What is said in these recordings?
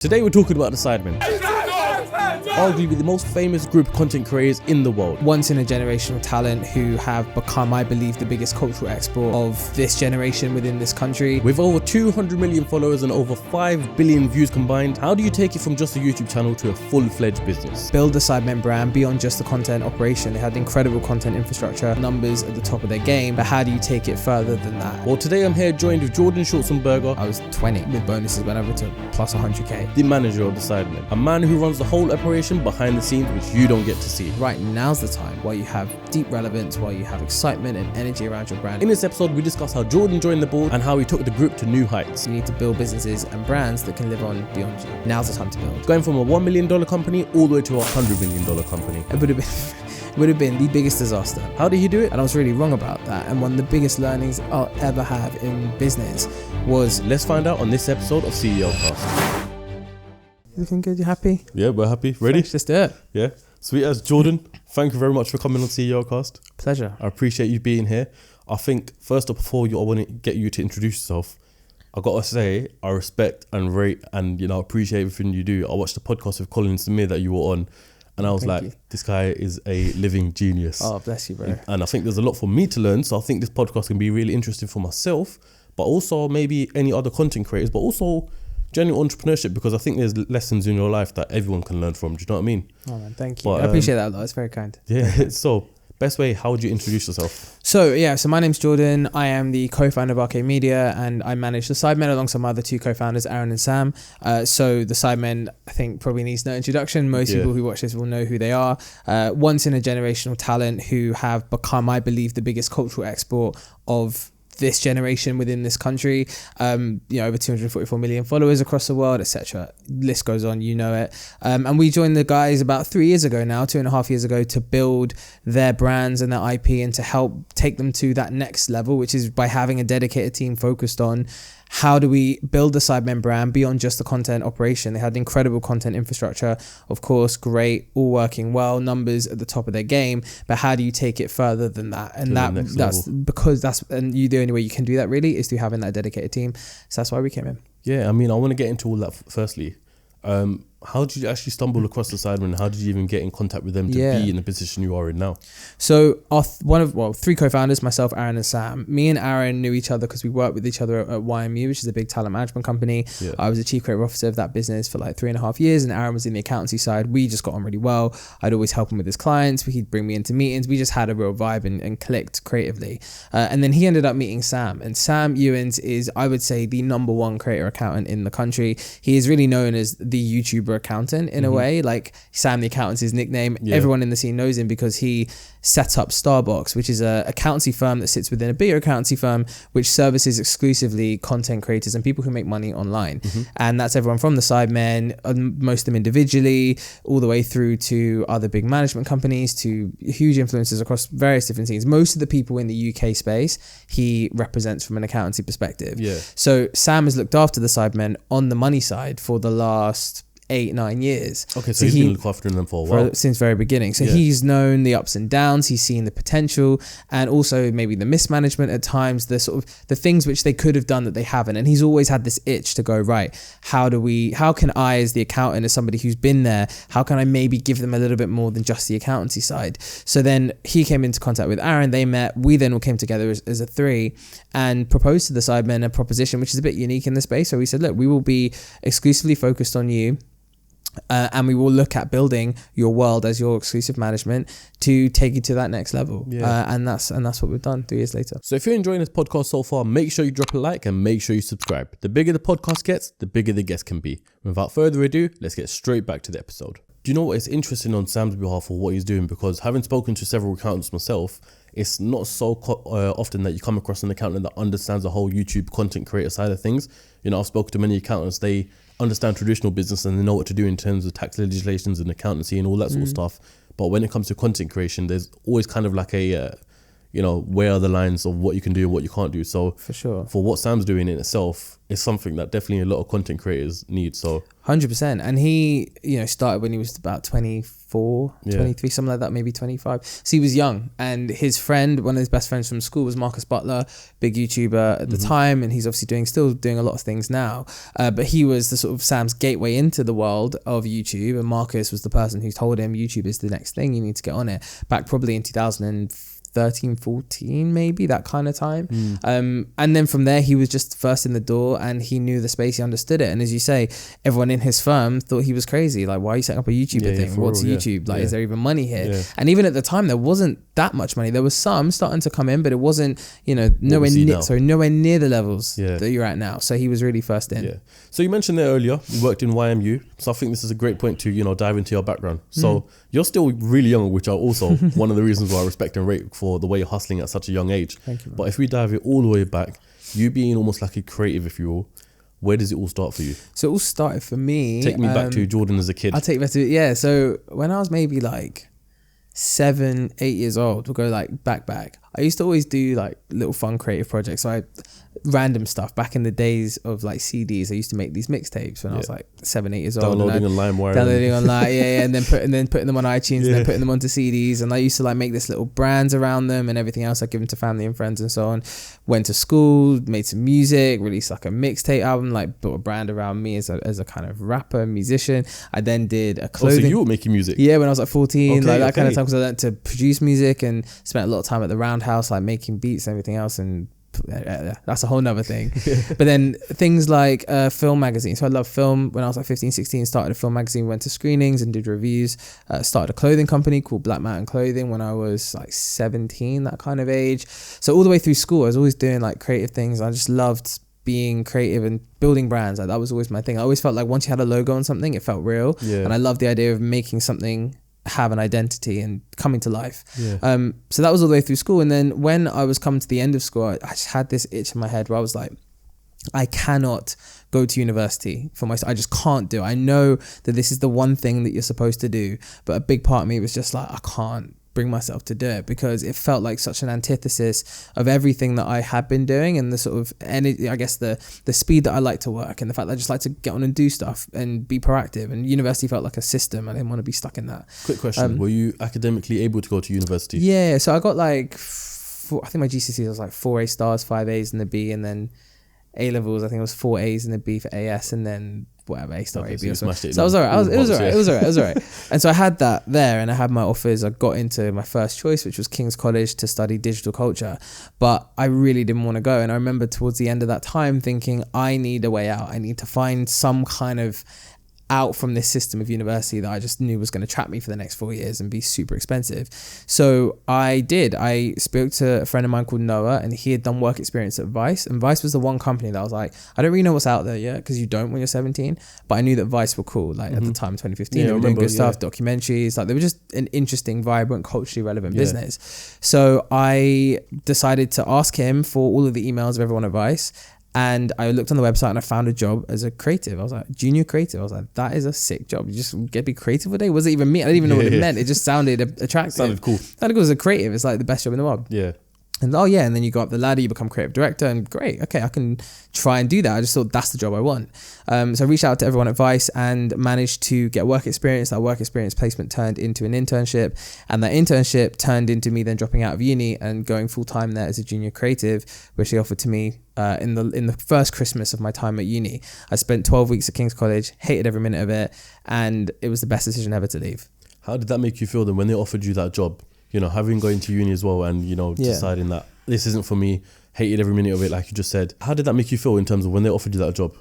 Today we're talking about the Sidemen, arguably the most famous group of content creators in the world. Once in a generational talent who have become, I believe, the biggest cultural export of this generation within this country. With over 200 million followers and over 5 billion views combined, how do you take it from just a YouTube channel to a full-fledged business? Build the Sidemen brand beyond just the content operation. They had incredible content infrastructure, numbers at the top of their game, but how do you take it further than that? Well, today I'm here joined with Jordan Schwarzenberger. I was 20 with bonuses went over to plus 100k. The manager of the Sidemen, a man who runs the whole operation behind the scenes, which you don't get to see. Right, now's the time while you have deep relevance, while you have excitement and energy around your brand. In this episode, we discuss how Jordan joined the board and how he took the group to new heights. You need to build businesses and brands that can live on beyond you. Now's the time to build. Going from a $1 million company all the way to a $100 million company. It would have been the biggest disaster. How did he do it? And I was really wrong about that. And one of the biggest learnings I'll ever have in business was... Let's find out on this episode of CEOCAST. Looking good? You happy? Yeah, we're happy. Ready? Let's do it. Yeah. Sweet as Jordan, thank you very much for coming on CEOCAST. Pleasure. I appreciate you being here. I think, first up, I want to get you to introduce yourself. I got to say, I respect and rate and, appreciate everything you do. I watched the podcast with Colin Samir that you were on, and I was this guy is a living genius. Oh, bless you, bro. And I think there's a lot for me to learn. So I think this podcast can be really interesting for myself, but also maybe any other content creators, but also genuine entrepreneurship, because I think there's lessons in your life that everyone can learn from. Do you know what I mean? Oh man, thank you. But, I appreciate that a lot. It's very kind. Yeah. So best way, how would you introduce yourself? So my name's Jordan. I am the co-founder of Arcade Media, and I manage the Sidemen alongside my other two co-founders, Aaron and Sam. So the Sidemen, I think, probably needs no introduction. Most people who watch this will know who they are. Once in a generational talent who have become, I believe, the biggest cultural export of this generation within this country. Over 244 million followers across the world, etc. List goes on, you know it. And we joined the guys about 3 years ago now, 2.5 years ago, to build their brands and their IP and to help take them to that next level, which is by having a dedicated team focused on how do we build the Sidemen brand beyond just the content operation. They had incredible content infrastructure, of course, great, all working well, numbers at the top of their game, but how do you take it further than that? And and the only way you can do that really is through having that dedicated team. So that's why we came in. Yeah, I want to get into all that firstly. How did you actually stumble across the Sidemen? How did you even get in contact with them to be in the position you are in now? So three co-founders, myself, Aaron and Sam. Me and Aaron knew each other because we worked with each other at YMU, which is a big talent management company. Yeah. I was the chief creative officer of that business for like 3.5 years, and Aaron was in the accountancy side. We just got on really well. I'd always help him with his clients. He'd bring me into meetings. We just had a real vibe and clicked creatively. And then he ended up meeting Sam. And Sam Ewens is, I would say, the number one creator accountant in the country. He is really known as the YouTuber accountant in a way. Like Sam the accountant's his nickname. Everyone in the scene knows him because he set up Starbucks, which is a accountancy firm that sits within a bigger accountancy firm which services exclusively content creators and people who make money online. And that's everyone from the Sidemen, most of them individually, all the way through to other big management companies, to huge influencers across various different scenes. Most of the people in the UK space he represents from an accountancy perspective. So Sam has looked after the Sidemen on the money side for the last 8-9 years. Okay, so he's been looking after them for a while. Since very beginning. So he's known the ups and downs, he's seen the potential, and also maybe the mismanagement at times, the sort of the things which they could have done that they haven't. And he's always had this itch to go, right, how can I, as the accountant, as somebody who's been there, how can I maybe give them a little bit more than just the accountancy side? So then he came into contact with Aaron, they met, we then all came together as a three and proposed to the Sidemen a proposition which is a bit unique in the space. So we said, look, we will be exclusively focused on you. And we will look at building your world as your exclusive management to take you to that next level. And that's what we've done 3 years later. So if you're enjoying this podcast so far, make sure you drop a like and make sure you subscribe. The bigger the podcast gets, the bigger the guest can be. Without further ado, let's get straight back to the episode. Do you know what? It's interesting on Sam's behalf for what he's doing, because having spoken to several accountants myself, it's not so often that you come across an accountant that understands the whole YouTube content creator side of things. I've spoken to many accountants, they understand traditional business and they know what to do in terms of tax legislations and accountancy and all that sort of stuff. But when it comes to content creation, there's always kind of like a where are the lines of what you can do and what you can't do. So for sure, for what Sam's doing in itself, it's something that definitely a lot of content creators need. So 100%. And he, started when he was about 24, 23, something like that, maybe 25. So he was young. And his friend, one of his best friends from school, was Marcus Butler, big YouTuber at the time. And he's obviously still doing a lot of things now. But he was the sort of Sam's gateway into the world of YouTube. And Marcus was the person who told him YouTube is the next thing, you need to get on it. Back probably in 2013, 14, maybe, that kind of time. And then from there, he was just first in the door, and he knew the space, he understood it. And as you say, everyone in his firm thought he was crazy. Like, why are you setting up a YouTuber thing? What's YouTube? Like, is there even money here? And even at the time, there wasn't that much money. There was some starting to come in, but it wasn't, nowhere near the levels that you're at now. So he was really first in. So you mentioned there earlier, you worked in YMU. So I think this is a great point to, dive into your background. So you're still really young, which are also one of the reasons why I respect and rate for the way you're hustling at such a young age. Thank you, but if we dive it all the way back, you being almost like a creative, if you will, where does it all start for you? So it all started for me. Take me back to Jordan as a kid. I'll take you back to, so when I was maybe like 7, 8 years old, we'll go like back. I used to always do like little fun creative projects. So random stuff back in the days of like CDs. I used to make these mixtapes when I was like 7, 8 years old. Downloading on LimeWire. Downloading on LimeWire, and then putting them on iTunes, and then putting them onto CDs. And I used to like make this little brands around them and everything else. I give them to family and friends and so on. Went to school, made some music, released like a mixtape album, like built a brand around me as a kind of rapper, musician. I then did a clothing. So you were making music? Yeah, when I was like 14, like that kind of time, because I learned to produce music and spent a lot of time at the Roundhouse, like making beats and everything else. And that's a whole nother thing. But then things like film magazine. So I love film. When I was like 15, 16, started a film magazine, went to screenings and did reviews. Started a clothing company called Black Mountain Clothing when I was like 17, that kind of age. So all the way through school, I was always doing like creative things. I just loved being creative and building brands. Like that was always my thing. I always felt like once you had a logo on something, it felt real. And I loved the idea of making something have an identity and coming to life. So that was all the way through school. And then when I was coming to the end of school, I just had this itch in my head where I was like, I cannot go to university for myself. I just can't do it. I know that this is the one thing that you're supposed to do, but a big part of me was just like, I can't bring myself to do it, because it felt like such an antithesis of everything that I had been doing, and the sort of energy, I guess the speed that I like to work, and the fact that I just like to get on and do stuff and be proactive. And university felt like a system. I didn't want to be stuck in that. Quick question, were you academically able to go to university? Yeah, so I got like I think my GCSEs was like 4 A stars, 5 A's and a B, and then A levels I think it was 4 A's and a B for AS, and then whatever, A star, A, B or something. So I was alright. It was alright. And so I had that there, and I had my offers. I got into my first choice, which was King's College, to study digital culture, but I really didn't want to go. And I remember towards the end of that time thinking, I need a way out. I need to find some kind of out from this system of university that I just knew was going to trap me for the next 4 years and be super expensive. So I spoke to a friend of mine called Noah, and he had done work experience at Vice, and Vice was the one company that I was like, I don't really know what's out there yet, because you don't when you're 17, but I knew that Vice were cool. Like at the time, 2015, they were doing good stuff, documentaries, like they were just an interesting, vibrant, culturally relevant business. So I decided to ask him for all of the emails of everyone at Vice. And I looked on the website and I found a job as a creative. I was like, junior creative. I was like, that is a sick job. You just get to be creative all day. Was it even me? I didn't even know what it meant. It just sounded attractive. Sounded cool. Sounded cool as a creative. It's like the best job in the world. Yeah. And and then you go up the ladder, you become creative director, and great, okay, I can try and do that. I just thought that's the job I want. So I reached out to everyone at Vice and managed to get work experience. That work experience placement turned into an internship, and that internship turned into me then dropping out of uni and going full time there as a junior creative, which they offered to me in the first Christmas of my time at uni. I spent 12 weeks at King's College, hated every minute of it, and it was the best decision ever to leave. How did that make you feel then when they offered you that job? Having going to uni as well, and deciding that this isn't for me, hated every minute of it, like you just said. How did that make you feel in terms of when they offered you that job?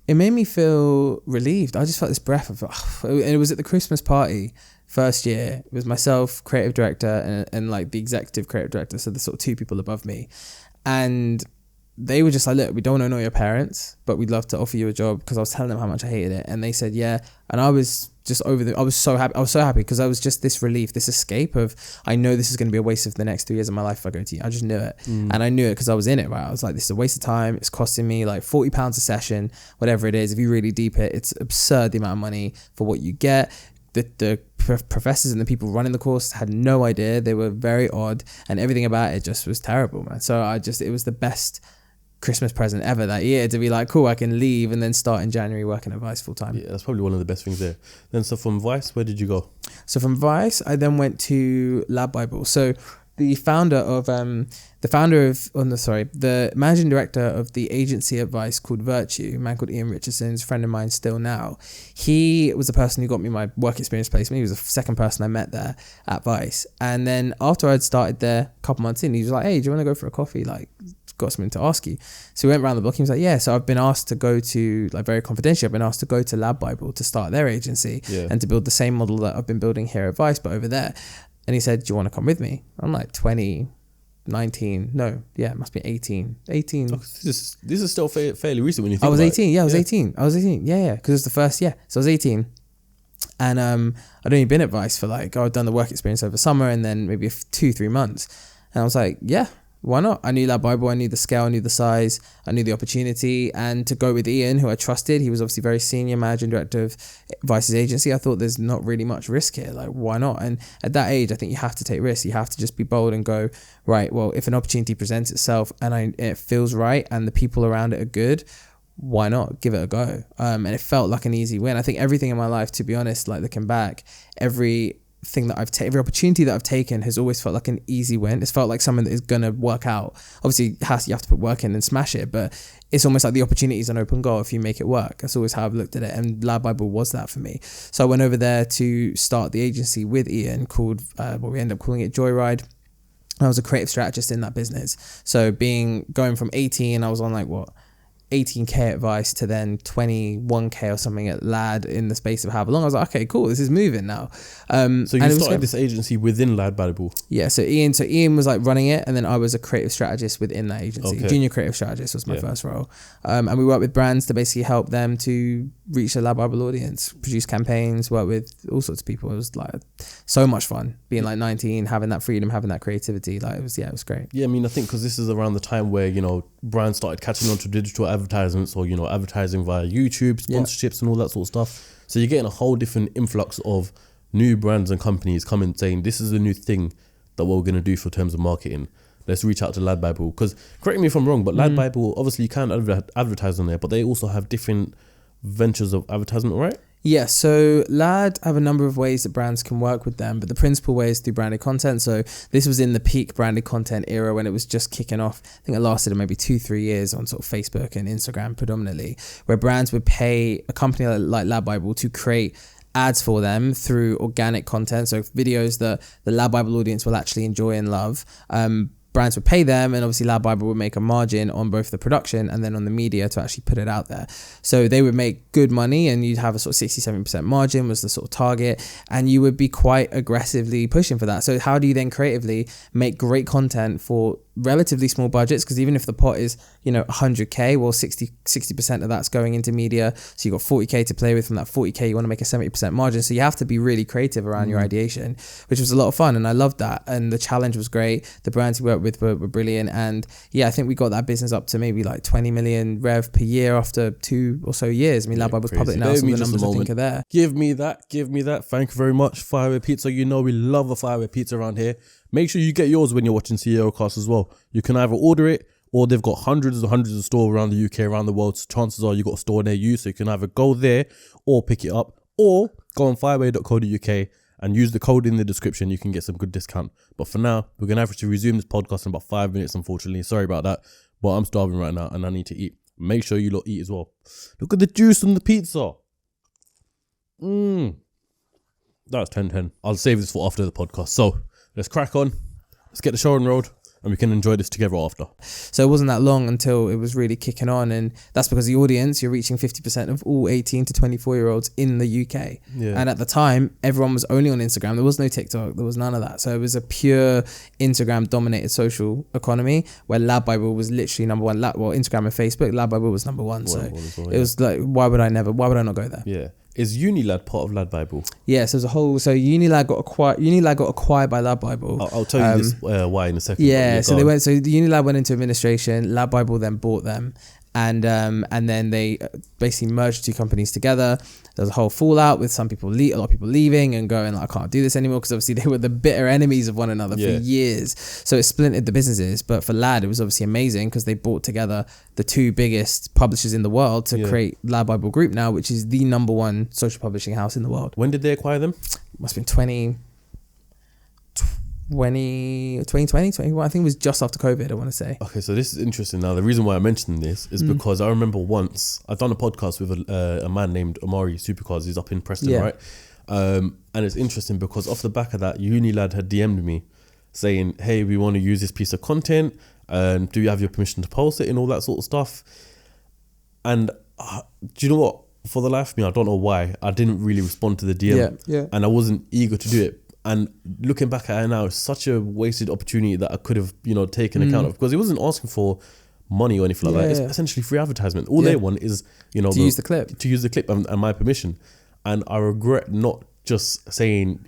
It made me feel relieved. I just felt this breath of, and it was at the Christmas party first year. It was myself, creative director, and like the executive creative director, so the sort of two people above me, and they were just like, look, we don't want to know your parents, but we'd love to offer you a job, because I was telling them how much I hated it, and they said yeah. And I was just I was so happy because I was just this relief, this escape of, I know this is going to be a waste of the next 3 years of my life if I go to uni. I just knew it. And I knew it because I was in it, right? I was like, this is a waste of time. It's costing me like £40 a session, whatever it is. If you really deep it, it's absurd the amount of money for what you get. the professors and the people running the course had no idea. They were very odd, and everything about it just was terrible, man. So it was the best Christmas present ever that year to be like, cool, I can leave and then start in January working at Vice full time. Yeah, that's probably one of the best things there. Then, so from Vice, where did you go? So from Vice, I then went to LADbible. So the managing director of the agency at Vice called Virtue, a man called Ian Richardson, is a friend of mine still now. He was the person who got me my work experience placement. He was the second person I met there at Vice. And then after I'd started there a couple months in, he was like, hey, do you want to go for a coffee? Like, got something to ask you. So we went around the block. He was like, yeah. So I've been asked to go to, like, very confidentially, I've been asked to go to LADbible to start their agency and to build the same model that I've been building here at Vice, but over there. And he said, do you want to come with me? I'm like 19, no, yeah, it must be 18. Oh, this is still fairly recent when you think I was about 18, it. yeah, I was 18. Yeah, because it was the first year. So I was 18. And I'd only been at Vice for like, I'd done the work experience over summer and then maybe 2-3 months. And I was like, yeah, why not? I knew LADbible, I knew the scale, I knew the size, I knew the opportunity. And to go with Ian, who I trusted, he was obviously very senior managing director of Vice's agency. I thought there's not really much risk here. Like, why not? And at that age, I think you have to take risks. You have to just be bold and go, right, well, if an opportunity presents itself and it feels right and the people around it are good, why not give it a go? And it felt like an easy win. I think everything in my life, to be honest, like looking back, every opportunity that I've taken has always felt like an easy win. It's felt like something that is gonna work out. Obviously, you have to put work in and smash it, but it's almost like the opportunity is an open goal if you make it work. That's always how I've looked at it, and LADbible was that for me. So I went over there to start the agency with Ian called what we ended up calling it Joyride. I was a creative strategist in that business. So going from 18, I was on like 18k at Vice to then 21k or something at Lad in the space of however long. I was like, okay, cool, this is moving now. So you started this agency within LADbible? Yeah, so Ian was like running it, and then I was a creative strategist within that agency. Okay. Junior creative strategist was my first role. And we worked with brands to basically help them to reach the LADbible audience, produce campaigns, work with all sorts of people. It was like so much fun being like 19, having that freedom, having that creativity. Like it was great. Yeah, I mean, I think because this is around the time where, brands started catching on to digital advertisements or, advertising via YouTube, sponsorships and all that sort of stuff. So you're getting a whole different influx of new brands and companies coming saying, this is a new thing that we're going to do for terms of marketing. Let's reach out to LADbible. Because correct me if I'm wrong, but LADbible, obviously you can advertise on there, but they also have different ventures of advertisement, right? Yeah, so Lad have a number of ways that brands can work with them, but the principal way is through branded content. So this was in the peak branded content era when it was just kicking off. I think it lasted maybe 2-3 years on sort of Facebook and Instagram predominantly, where brands would pay a company like LADbible to create ads for them through organic content, so videos that the LADbible audience will actually enjoy and love. Brands would pay them, and obviously LADbible would make a margin on both the production and then on the media to actually put it out there. So they would make good money, and you'd have a sort of 60-70% margin was the sort of target, and you would be quite aggressively pushing for that. So how do you then creatively make great content for relatively small budgets? Because even if the pot is 100k, well 60% of that's going into media, so you got 40k to play with. From that 40k you want to make a 70% margin, so you have to be really creative around your ideation, which was a lot of fun, and I loved that, and the challenge was great. The brands we worked with were brilliant, and I think we got that business up to maybe like 20 million rev per year after 2 or so years. I mean, LADbible was public now, so the numbers I think are there. Give me that. Thank you very much. Firewear Pizza, we love a Firewear Pizza around here. Make sure you get yours when you're watching CEOCAST as well. You can either order it, or they've got hundreds of stores around the UK, around the world. So chances are you've got a store near you, so you can either go there or pick it up, or go on firewear.co.uk and use the code in the description. You can get some good discount. But for now, we're going to have to resume this podcast in about 5 minutes, unfortunately. Sorry about that, but I'm starving right now and I need to eat. Make sure you lot eat as well. Look at the juice on the pizza. That's 10-10. I'll save this for after the podcast. So let's crack on. Let's get the show on road, and we can enjoy this together after. So it wasn't that long until it was really kicking on, and that's because the audience, you're reaching 50% of all 18 to 24 year olds in the UK. Yeah. And at the time, everyone was only on Instagram. There was no TikTok. There was none of that. So it was a pure Instagram dominated social economy where LADbible was literally number one. Instagram and Facebook, LADbible was number one. So it was like, why would I not go there? Yeah. Is Unilad part of LADbible? Yes, there's a whole. So Unilad got acquired by LADbible. I'll tell you this why in a second. Yeah, so the Unilad went into administration. LADbible then bought them, and then they basically merged two companies together. There was a whole fallout with a lot of people leaving and going like, I can't do this anymore, because obviously they were the bitter enemies of one another for years. So it splintered the businesses. But for Lad, it was obviously amazing because they brought together the two biggest publishers in the world to create LADbible Group now, which is the number one social publishing house in the world. When did they acquire them? Must have been 2020, 21. I think it was just after COVID, I want to say. Okay, so this is interesting. Now, the reason why I'm mentioning this is because I remember once I've done a podcast with a man named Omari Supercars. He's up in Preston, right? And it's interesting because off the back of that, Unilad had DM'd me saying, hey, we want to use this piece of content. Do you have your permission to post it and all that sort of stuff? And do you know what? For the life of me, I don't know why I didn't really respond to the DM. And I wasn't eager to do it. And looking back at it now, it's such a wasted opportunity that I could have, taken account of, because he wasn't asking for money or anything like that. It's essentially free advertisement. All they want is, to use the clip and my permission. And I regret not just saying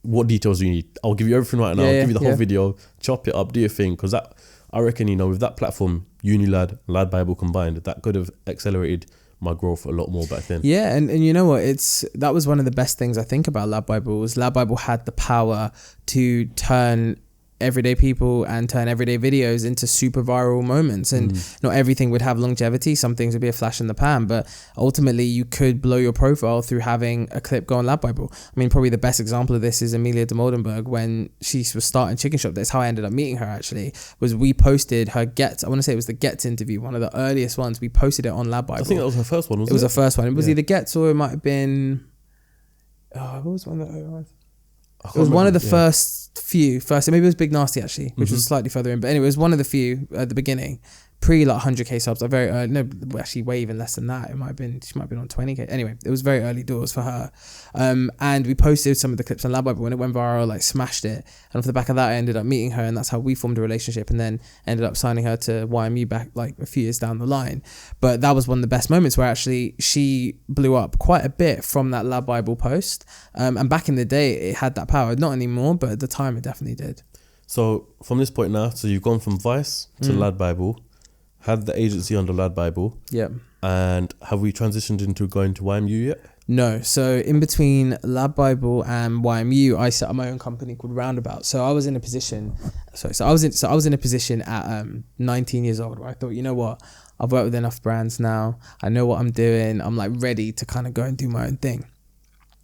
what details you need. I'll give you everything right now. I'll give you the whole video, chop it up, do your thing. Because that, I reckon, with that platform, Unilad, LADbible combined, that could have accelerated my growth a lot more back then. Yeah, and you know what? That was one of the best things I think about LADbible was LADbible had the power to turn everyday people and turn everyday videos into super viral moments. And not everything would have longevity. Some things would be a flash in the pan, but ultimately you could blow your profile through having a clip go on LADbible. I mean, probably the best example of this is Amelia Dimoldenberg when she was starting Chicken Shop. That's how I ended up meeting her, actually, was we posted her I want to say it was the Gets interview, one of the earliest ones. We posted it on LADbible. I think that was her first one, wasn't it? It was her first one. It was either Gets or it might have been... what was one that... It was one of the first, maybe it was Big Nasty actually, which was slightly further in, but anyway, it was one of the few at the beginning, pre like 100k subs, like very early, actually way even less than that. She might have been on 20k. Anyway, it was very early doors for her. And we posted some of the clips on LADbible when it went viral, like smashed it. And off the back of that, I ended up meeting her, and that's how we formed a relationship, and then ended up signing her to YMU back like a few years down the line. But that was one of the best moments where actually she blew up quite a bit from that LADbible post. And back in the day, it had that power. Not anymore, but at the time it definitely did. So from this point now, so you've gone from Vice to LADbible, had the agency under LADbible. Yeah. And have we transitioned into going to YMU yet? No. So in between LADbible and YMU, I set up my own company called Roundabout. So I was in a position. I was in a position at 19 years old where I thought, you know what, I've worked with enough brands now. I know what I'm doing. I'm like ready to kind of go and do my own thing.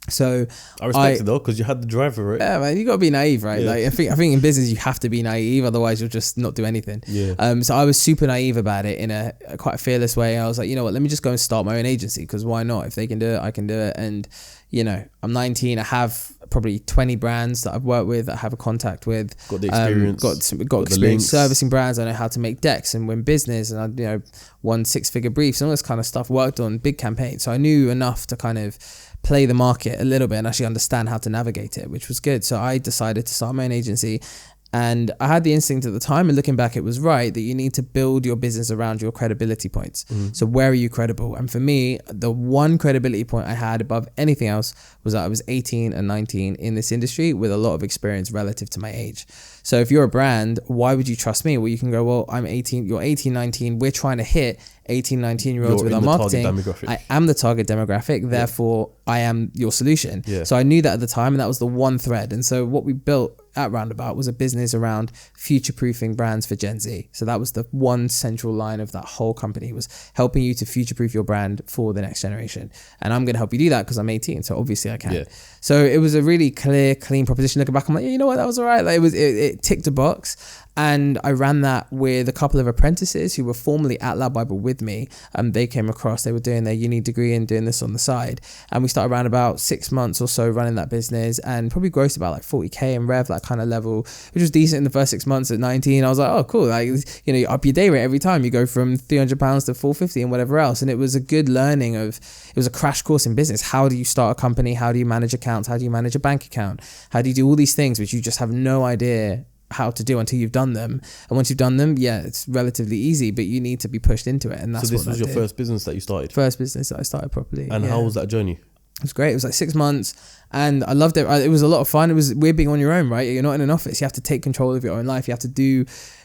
So I respect it though, because you had the driver, right? Yeah, man, you gotta be naive, right? Yeah. Like I think in business you have to be naive, otherwise you'll just not do anything. Yeah. So I was super naive about it in a quite fearless way. I was like, you know what, let me just go and start my own agency, because why not? If they can do it, I can do it. And I'm 19. I have probably 20 brands that I've worked with, that I have a contact with. Got the experience. Got experience servicing brands. I know how to make decks and win business, and I won 6-figure briefs and all this kind of stuff. Worked on big campaigns, so I knew enough to kind of play the market a little bit and actually understand how to navigate it, which was good. So I decided to start my own agency. And I had the instinct at the time, and looking back, it was right, that you need to build your business around your credibility points. So where are you credible? And for me, the one credibility point I had above anything else was that I was 18 and 19 in this industry with a lot of experience relative to my age. So if you're a brand, why would you trust me? Well, you can go, well, I'm 18, you're 18, 19, we're trying to hit 18, 19-year-olds with our marketing. I am the target demographic, therefore I am your solution. So I knew that at the time, and that was the one thread. And so what we built at Roundabout was a business around future-proofing brands for Gen Z. So that was the one central line of that whole company, was helping you to future-proof your brand for the next generation. And I'm going to help you do that because I'm 18, so obviously I can. So it was a really clear, clean proposition. Looking back, I'm like, you know what, that was all right. Like it ticked a box. And I ran that with a couple of apprentices who were formerly at LADbible with me. They came across, they were doing their uni degree and doing this on the side. And we started around about 6 months or so running that business, and probably grossed about like 40k in rev, that kind of level, which was decent in the first 6 months at 19. I was like, oh, cool. Like, you up your day rate every time. You go from £300 to 450 and whatever else. And it was a good learning it was a crash course in business. How do you start a company? How do you manage accounts? How do you manage a bank account? How do you do all these things which you just have no idea how to do until you've done them? And once you've done them, it's relatively easy, but you need to be pushed into it. And that's so this was your first business that you started? First business that I started properly. And how was that journey? It was great. It was like 6 months and I loved it. It was a lot of fun. It was weird being on your own, right? You're not in an office. You have to take control of your own life. You have to do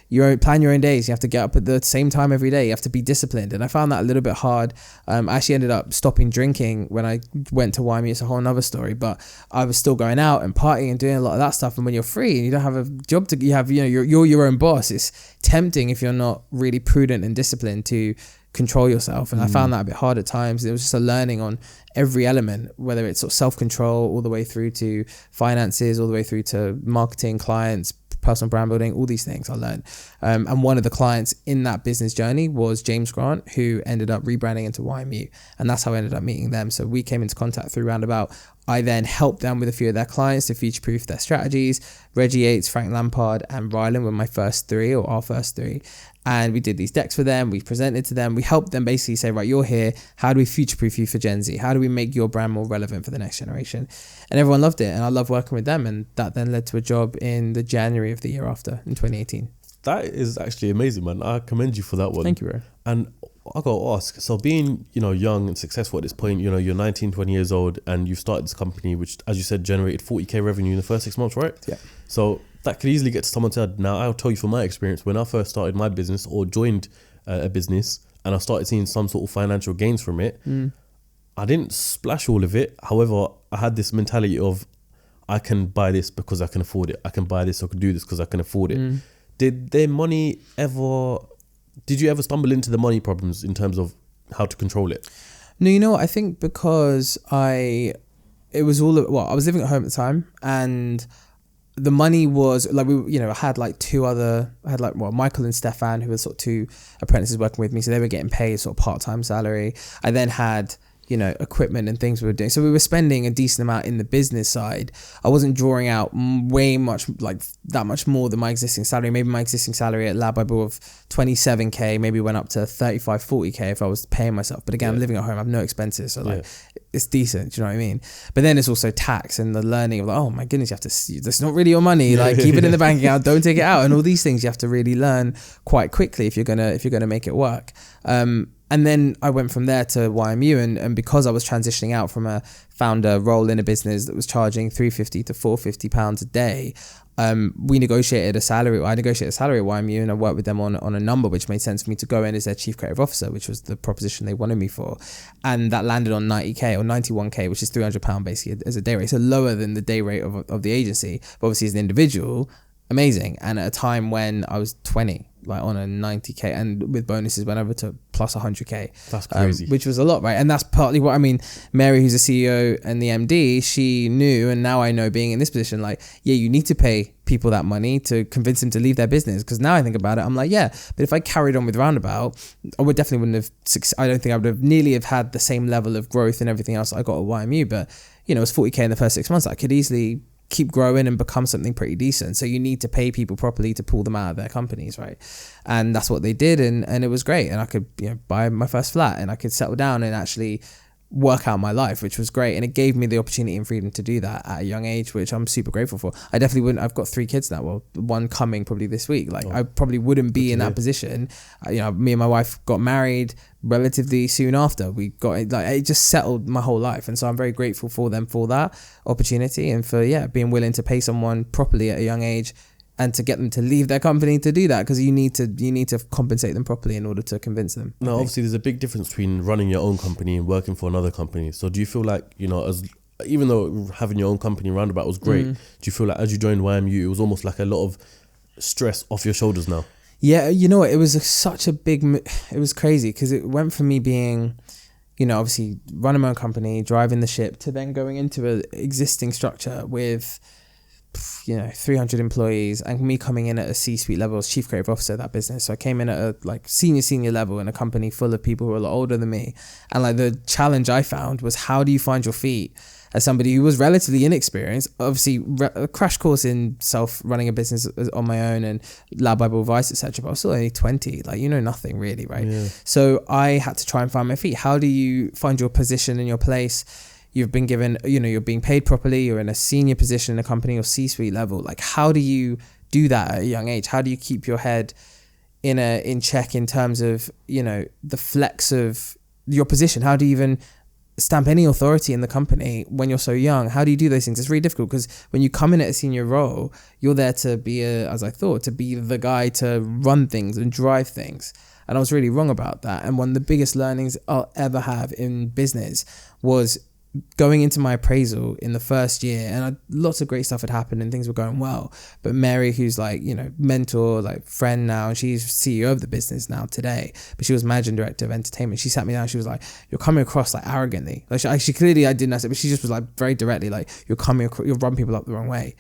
plan your own days. You have to get up at the same time every day. You have to be disciplined. And I found that a little bit hard. I actually ended up stopping drinking when I went to YMU. It's a whole nother story, but I was still going out and partying and doing a lot of that stuff. And when you're free and you don't have a job you have, you're your own boss. It's tempting if you're not really prudent and disciplined to control yourself. And I found that a bit hard at times. It was just a learning on every element, whether it's sort of self-control all the way through to finances, all the way through to marketing, clients, personal brand building, all these things I learned. And one of the clients in that business journey was James Grant, who ended up rebranding into YMU. And that's how I ended up meeting them. So we came into contact through Roundabout. I then helped them with a few of their clients to future-proof their strategies. Reggie Yates, Frank Lampard, and Rylan were my first three, or our first three. And we did these decks for them. We presented to them. We helped them basically say, right, you're here. How do we future-proof you for Gen Z? How do we make your brand more relevant for the next generation? And everyone loved it. And I love working with them. And that then led to a job in the January of the year after, in 2018. That is actually amazing, man. I commend you for that one. Thank you, bro. And I got to ask, so being, young and successful at this point, you're 19, 20 years old and you've started this company, which, as you said, generated 40K revenue in the first 6 months, right? Yeah. So that could easily get to someone's head. Now, I'll tell you from my experience, when I first started my business or joined a business and I started seeing some sort of financial gains from it, I didn't splash all of it. However, I had this mentality of, I can buy this because I can afford it. I can buy this or can do this because I can afford it. Did you ever stumble into the money problems in terms of how to control it? No, I think because I was living at home at the time, and the money was like, I had Michael and Stefan, who were sort of two apprentices working with me. So they were getting paid sort of part-time salary. I then had, equipment and things we were doing. So we were spending a decent amount in the business side. I wasn't drawing out that much more than my existing salary. Maybe my existing salary at LADbible of 27K maybe went up to 35, 40K if I was paying myself. But again, I'm living at home. I have no expenses. So it's decent. Do you know what I mean? But then it's also tax and the learning of oh my goodness, you have to, that's not really your money. Keep it in the bank account, don't take it out. And all these things you have to really learn quite quickly if you're gonna make it work. And then I went from there to YMU, and because I was transitioning out from a founder role in a business that was charging £350 to £450 a day, we negotiated a salary. I negotiated a salary at YMU, and I worked with them on a number which made sense for me to go in as their chief creative officer, which was the proposition they wanted me for. And that landed on 90K or 91K, which is £300 basically as a day rate. So lower than the day rate of the agency, but obviously as an individual, amazing. And at a time when I was 20, on a 90K, and with bonuses went over to plus 100K. That's crazy. Which was a lot, right? And that's partly what, Mary, who's the CEO and the MD, she knew, and now I know, being in this position, you need to pay people that money to convince them to leave their business. Because now I think about it, I'm but if I carried on with Roundabout, I wouldn't have, I don't think I would have nearly have had the same level of growth and everything else I got at YMU. But, it was 40K in the first 6 months. I could easily keep growing and become something pretty decent. So you need to pay people properly to pull them out of their companies, right? And that's what they did, and it was great. And I could buy my first flat, and I could settle down and actually work out my life, which was great. And it gave me the opportunity and freedom to do that at a young age, which I'm super grateful for. I definitely wouldn't, I've got 3 kids now, well, one coming probably this week. I probably wouldn't be in that position. Me and my wife got married relatively soon after. We got it just settled my whole life. And so I'm very grateful for them for that opportunity, and for being willing to pay someone properly at a young age, and to get them to leave their company to do that, because you need to compensate them properly in order to convince them. No, obviously there's a big difference between running your own company and working for another company. So do you feel like, even though having your own company Roundabout was great, do you feel like as you joined YMU, it was almost like a lot of stress off your shoulders now? Yeah, it was such a big, it was crazy, because it went from me being, obviously running my own company, driving the ship, to then going into an existing structure with 300 employees, and me coming in at a C-suite level as chief creative officer of that business. So I came in at a senior level in a company full of people who were a lot older than me. And the challenge I found was, how do you find your feet as somebody who was relatively inexperienced? Obviously a crash course in running a business on my own and LADbible advice, etc. But I was still only 20, nothing really, right? Yeah. So I had to try and find my feet. How do you find your position and your place? You've been given, you're being paid properly, you're in a senior position in a company or C-suite level. How do you do that at a young age? How do you keep your head in check in terms of, the flex of your position? How do you even stamp any authority in the company when you're so young. How do you do those things? It's really difficult because when you come in at a senior role, you're there to be to be the guy to run things and drive things. And I was really wrong about that. And one of the biggest learnings I'll ever have in business was going into my appraisal in the first year, and lots of great stuff had happened and things were going well. But Mary, who's like, mentor, like friend now, and she's CEO of the business now today, but she was managing director of entertainment. She sat me down. She was like, "You're coming across like arrogantly." Like she clearly, I didn't ask it, but she just was like very directly, like, "You're run people up the wrong way."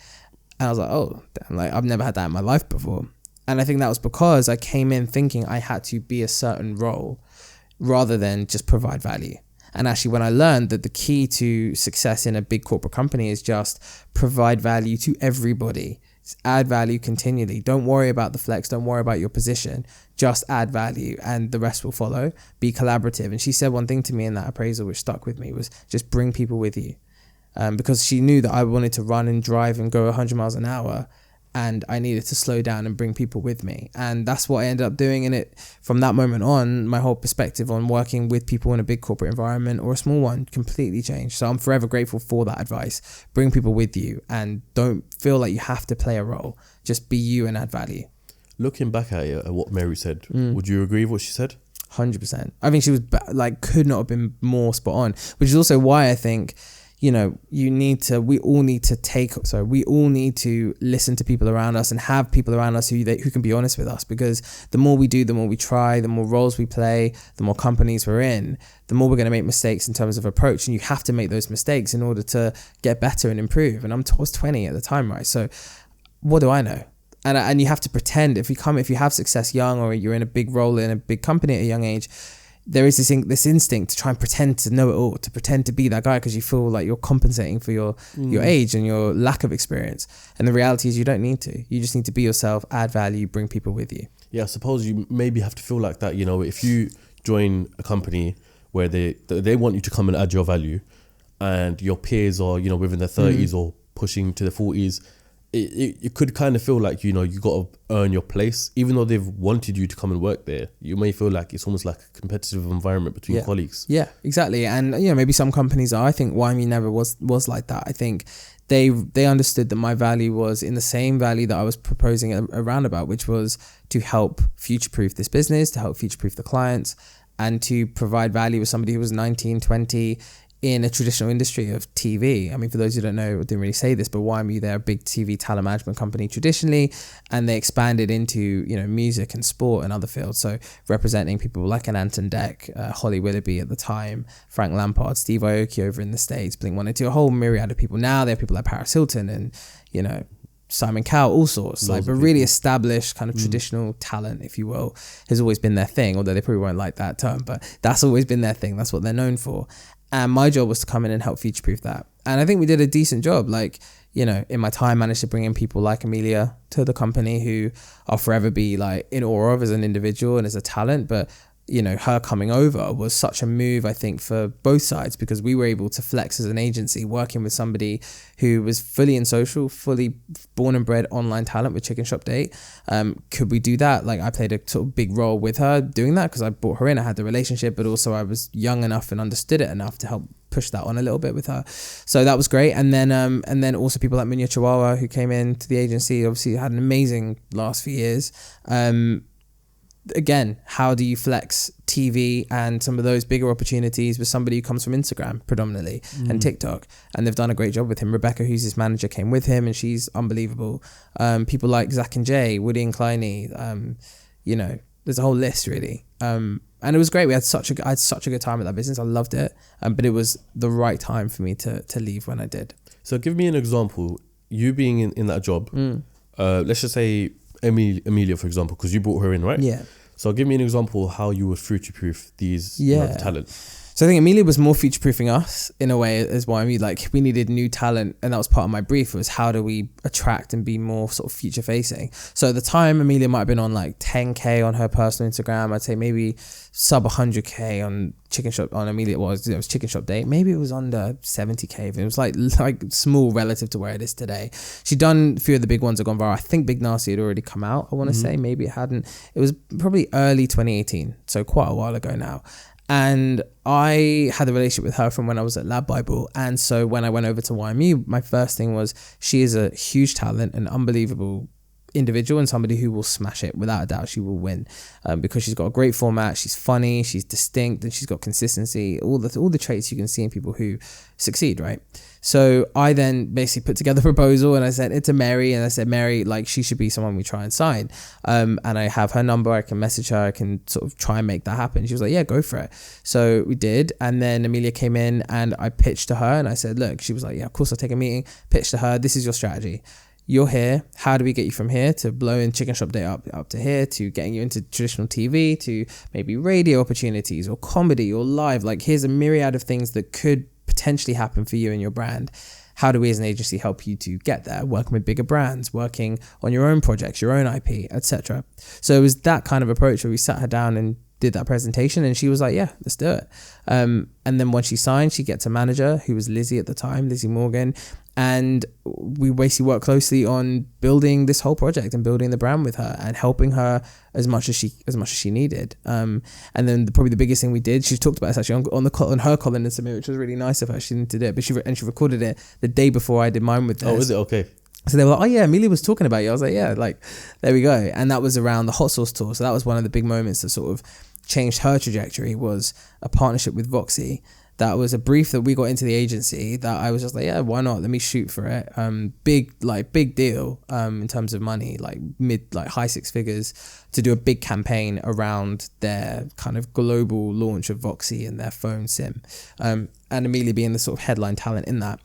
And I was like, "Oh, damn, like I've never had that in my life before." And I think that was because I came in thinking I had to be a certain role rather than just provide value. And actually, when I learned that the key to success in a big corporate company is just provide value to everybody, add value continually. Don't worry about the flex. Don't worry about your position. Just add value and the rest will follow. Be collaborative. And she said one thing to me in that appraisal, which stuck with me, was just bring people with you. Because she knew that I wanted to run and drive and go 100 miles an hour. And I needed to slow down and bring people with me. And that's what I ended up doing. And from that moment on, my whole perspective on working with people in a big corporate environment or a small one completely changed. So I'm forever grateful for that advice. Bring people with you and don't feel like you have to play a role. Just be you and add value. Looking back at it, at what Mary said, would you agree with what she said? 100%. I think she was could not have been more spot on, which is also why I think, we all need to listen to people around us and have people around us who can be honest with us, because the more we do, the more we try, the more roles we play, the more companies we're in, the more we're going to make mistakes in terms of approach. And you have to make those mistakes in order to get better and improve. And I was 20 at the time, right? So what do I know? And you have to pretend if you have success young, or you're in a big role in a big company at a young age, there is this instinct to try and pretend to know it all, to pretend to be that guy, because you feel like you're compensating for your age and your lack of experience. And the reality is you don't need to. You just need to be yourself, add value, bring people with you. Yeah, I suppose you maybe have to feel like that, if you join a company where they want you to come and add your value, and your peers are, within their 30s or pushing to the 40s, it could kind of feel like, you got to earn your place. Even though they've wanted you to come and work there, you may feel like it's almost like a competitive environment between colleagues. Yeah, exactly. And, maybe some companies are. I think YME never was like that. I think they understood that my value was in the same value that I was proposing around about, which was to help future-proof this business, to help future-proof the clients, and to provide value with somebody who was 19, 20, in a traditional industry of TV. I mean, for those who don't know, I didn't really say this, but YMU, they're a big TV talent management company traditionally, and they expanded into, music and sport and other fields. So representing people like an Anton Deck, Holly Willoughby at the time, Frank Lampard, Steve Aoki over in the States, Blink-182, a whole myriad of people. Now they have people like Paris Hilton and, Simon Cowell, all sorts, but really established kind of traditional talent, if you will, has always been their thing, although they probably won't like that term, but that's always been their thing. That's what they're known for. And my job was to come in and help future-proof that. And I think we did a decent job. In my time, managed to bring in people like Amelia to the company, who I'll forever be in awe of as an individual and as a talent. But, her coming over was such a move, I think, for both sides, because we were able to flex as an agency, working with somebody who was fully in social, fully born and bred online talent with Chicken Shop Date. Could we do that? I played a sort of big role with her doing that, because I brought her in, I had the relationship, but also I was young enough and understood it enough to help push that on a little bit with her. So that was great. And then also people like Munya Chihuahua, who came into the agency, obviously had an amazing last few years. Again, how do you flex TV and some of those bigger opportunities with somebody who comes from Instagram predominantly and TikTok? And they've done a great job with him. Rebecca, who's his manager, came with him, and she's unbelievable. People like Zach and Jay, Woody and Kleiny, there's a whole list really. And it was great. I had such a good time at that business. I loved it. But it was the right time for me to leave when I did. So give me an example. You being in that job, let's just say Amelia, for example, because you brought her in, right? Yeah. So give me an example of how you would future-proof these talent. So I think Amelia was more future-proofing us in a way as well. I mean, we needed new talent, and that was part of my brief, was how do we attract and be more sort of future-facing. So at the time, Amelia might have been on 10K on her personal Instagram. I'd say maybe sub 100K on Chicken Shop, on Amelia. It was Chicken Shop Date. Maybe it was under 70K. It was like small relative to where it is today. She'd done a few of the big ones that gone viral. I think Big Nasty had already come out, I want to say. Maybe it hadn't. It was probably early 2018, so quite a while ago now. And I had a relationship with her from when I was at LADbible. And so when I went over to YMU, my first thing was, she is a huge talent, an unbelievable individual, and somebody who will smash it. Without a doubt, she will win, because she's got a great format, she's funny, she's distinct, and she's got consistency, all the traits you can see in people who succeed, right? So I then basically put together a proposal, and I sent it to Mary, and I said, Mary, like, she should be someone we try and sign, and I have her number, I can message her, I can sort of try and make that happen. She was like, yeah, go for it. So we did, and then Amelia came in, and I pitched to her, and I said, look, she was like, yeah, of course, I'll take a meeting. Pitched to her, this is your strategy. You're here. How do we get you from here to blowing Chicken Shop Day up to here, to getting you into traditional TV, to maybe radio opportunities or comedy or live? Like, here's a myriad of things that could potentially happen for you and your brand. How do we as an agency help you to get there? Working with bigger brands, working on your own projects, your own IP, etc. So it was that kind of approach where we sat her down and did that presentation, and she was like, yeah, let's do it. And then once she signed, she gets a manager who was Lizzie at the time, Lizzie Morgan. And we basically worked closely on building this whole project and building the brand with her and helping her as much as she needed. And then probably the biggest thing we did, she talked about this actually on her Colin and Samir, which was really nice of her. She didn't do it, but she recorded it the day before I did mine with this. Oh, is it? Okay. So they were like, oh yeah, Amelia was talking about you. I was like, yeah, like, there we go. And that was around the Hot Sauce tour. So that was one of the big moments that sort of changed her trajectory, was a partnership with Voxy. That was a brief that we got into the agency that I was just like, yeah, why not? Let me shoot for it. Big deal in terms of money, high six figures, to do a big campaign around their kind of global launch of Voxy and their phone SIM. And Amelia being the sort of headline talent in that.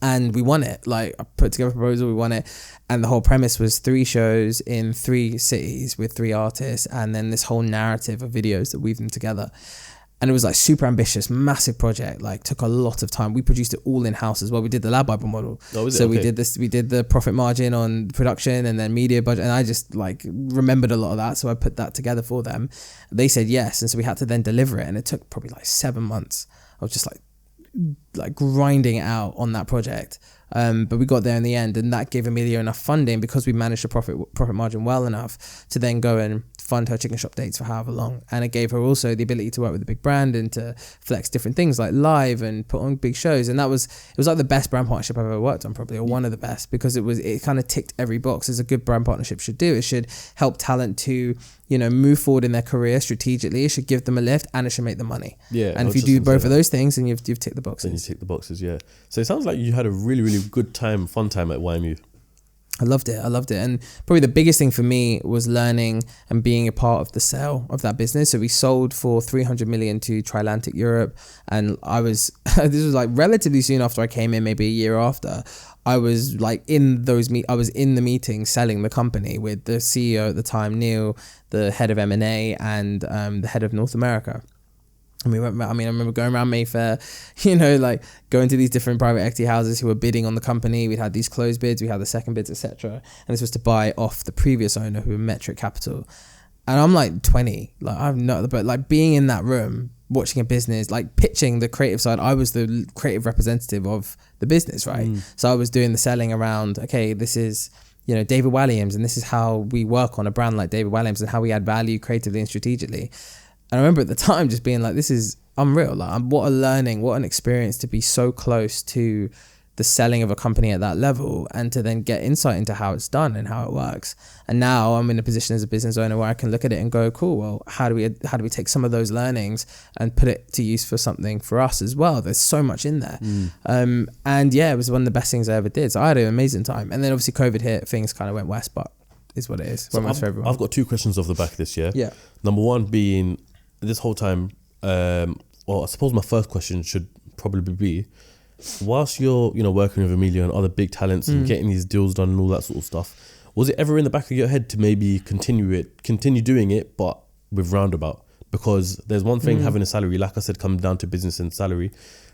And we won it. Like, I put together a proposal, we won it. And the whole premise was 3 shows in 3 cities with 3 artists, and then this whole narrative of videos that weave them together. And it was like super ambitious, massive project, like took a lot of time. We produced it all in-house as well. We did the LADbible model. Oh, is it? So Okay. we did the profit margin on production and then media budget. And I just like remembered a lot of that. So I put that together for them. They said yes. And so we had to then deliver it. And it took probably like 7 months. I was just like grinding it out on that project. But we got there in the end, and that gave Amelia enough funding, because we managed the profit margin well enough to then go and fund her Chicken Shop dates for however long. And it gave her also the ability to work with a big brand and to flex different things like live and put on big shows. And it was like the best brand partnership I've ever worked on, probably, or one of the best, because it kind of ticked every box as a good brand partnership should do. It should help talent to, move forward in their career strategically. It should give them a lift, and it should make them money. Yeah. And if you do both of those things, then you've ticked the boxes. Then you tick the boxes, yeah. So it sounds like you had a really, really good time, fun time at YMU. I loved it. And probably the biggest thing for me was learning and being a part of the sale of that business. So we sold for 300 million to Trilantic Europe. And this was like relatively soon after I came in, maybe a year after. I was like I was in the meeting selling the company with the CEO at the time, Neil, the head of M&A, and the head of North America. And I remember going around Mayfair, like going to these different private equity houses who were bidding on the company. We'd had these closed bids, we had the second bids, etc. And this was to buy off the previous owner, who were Metric Capital. And I'm like 20, but being in that room, watching a business, like pitching the creative side, I was the creative representative of the business, right? So I was doing the selling around, okay, this is, David Walliams, and this is how we work on a brand like David Walliams and how we add value creatively and strategically. And I remember at the time just being like, this is unreal. Like, what a learning, what an experience to be so close to the selling of a company at that level, and to then get insight into how it's done and how it works. And now I'm in a position as a business owner where I can look at it and go, cool, well, how do we take some of those learnings and put it to use for something for us as well? There's so much in there. And yeah, it was one of the best things I ever did. So I had an amazing time. And then obviously COVID hit, things kind of went west, but is what it is. So for everyone. I've got 2 questions off the back of this, yeah? Yeah. Number 1 being, this whole time, I suppose my first question should probably be, whilst you're working with Amelia and other big talents and getting these deals done and all that sort of stuff, was it ever in the back of your head to maybe continue doing it, but with Roundabout? Because there's one thing having a salary, like I said, comes down to business and salary.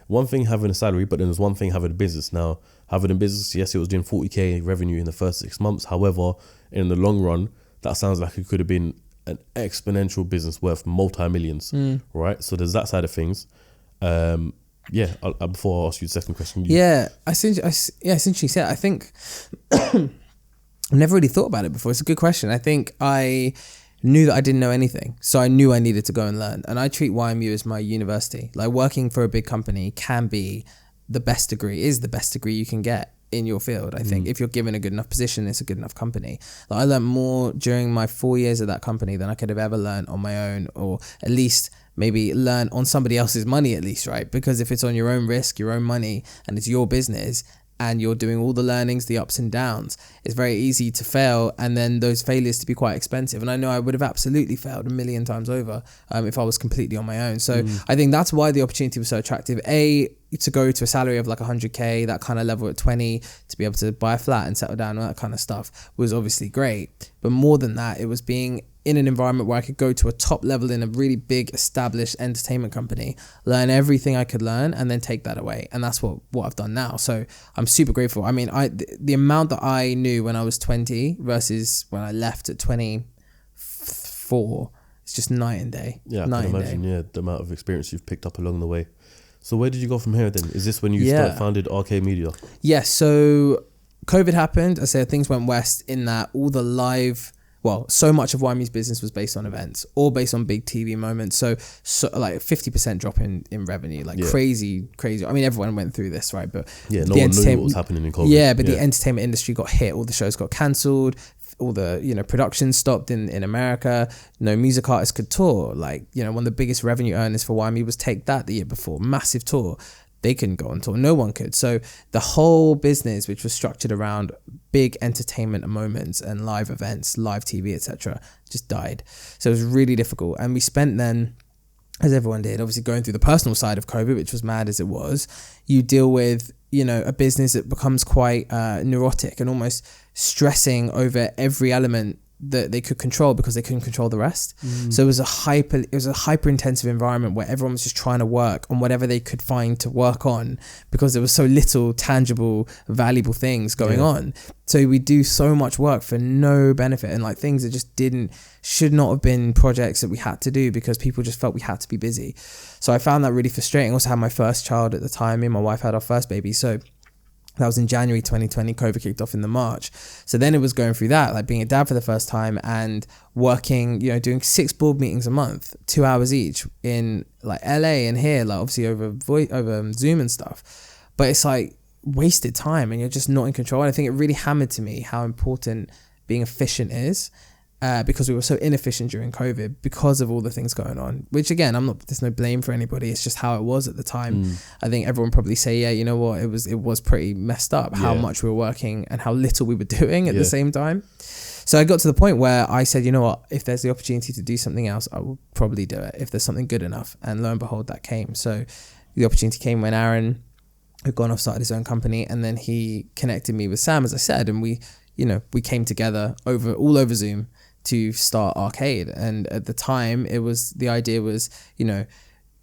One thing having a salary, but then there's one thing having a business. Now, having a business, yes, it was doing 40k revenue in the first 6 months. However, in the long run, that sounds like it could have been an exponential business worth multi-millions, right? So there's that side of things. Before I ask you the second question. Since you said, I think I've never really thought about it before. It's a good question. I think I knew that I didn't know anything. So I knew I needed to go and learn. And I treat YMU as my university. Like working for a big company can be the best degree, is the best degree you can get in your field. I think if you're given a good enough position, it's a good enough company. Like I learned more during my 4 years at that company than I could have ever learned on my own, or at least maybe learn on somebody else's money at least, right? Because if it's on your own risk, your own money, and it's your business, and you're doing all the learnings, the ups and downs, it's very easy to fail, and then those failures to be quite expensive. And I know I would have absolutely failed a million times over if I was completely on my own. So I think that's why the opportunity was so attractive. To go to a salary of like 100k, that kind of level at 20, to be able to buy a flat and settle down, all that kind of stuff was obviously great. But more than that, it was being in an environment where I could go to a top level in a really big established entertainment company, learn everything I could learn, and then take that away. And that's what I've done now. So I'm super grateful. I mean, the amount that I knew when I was 20 versus when I left at 24, it's just night and day. Yeah, I can imagine, the amount of experience you've picked up along the way. So where did you go from here then? Is this when you founded Arcade Media? Yes, so COVID happened. I said things went west in that all the so much of YMU's business was based on events or based on big TV moments. So like 50% drop in revenue, crazy. I mean, everyone went through this, right? But no one knew what was happening in COVID. Yeah, but the entertainment industry got hit. All the shows got cancelled. All the, production stopped in America. No music artists could tour. Like, one of the biggest revenue earners for YMU was Take That the year before. Massive tour. They couldn't go on tour. No one could. So the whole business, which was structured around big entertainment moments and live events, live TV, etc., just died. So it was really difficult. And we spent then, as everyone did, obviously going through the personal side of COVID, which was mad as it was. You deal with, a business that becomes quite neurotic and almost stressing over every element that they could control because they couldn't control the rest. So it was a hyper intensive environment where everyone was just trying to work on whatever they could find to work on because there was so little tangible, valuable things going on. So we do so much work for no benefit, and like things that just should not have been projects that we had to do because people just felt we had to be busy. So I found that really frustrating. I also had my first child at the time. Me and my wife had our first baby. So that was in January 2020. COVID kicked off in the March. So then it was going through that, like being a dad for the first time and working, doing 6 board meetings a month, 2 hours each in like LA and here, like obviously over Zoom and stuff. But it's like wasted time and you're just not in control. And I think it really hammered to me how important being efficient is. Because we were so inefficient during COVID because of all the things going on, which again, there's no blame for anybody. It's just how it was at the time. I think everyone probably say, yeah, you know what? It was pretty messed up how much we were working and how little we were doing at the same time. So I got to the point where I said, you know what? If there's the opportunity to do something else, I will probably do it if there's something good enough. And lo and behold, that came. So the opportunity came when Aaron had gone off, started his own company, and then he connected me with Sam, as I said, and we came together all over Zoom to start Arcade. And at the time the idea was,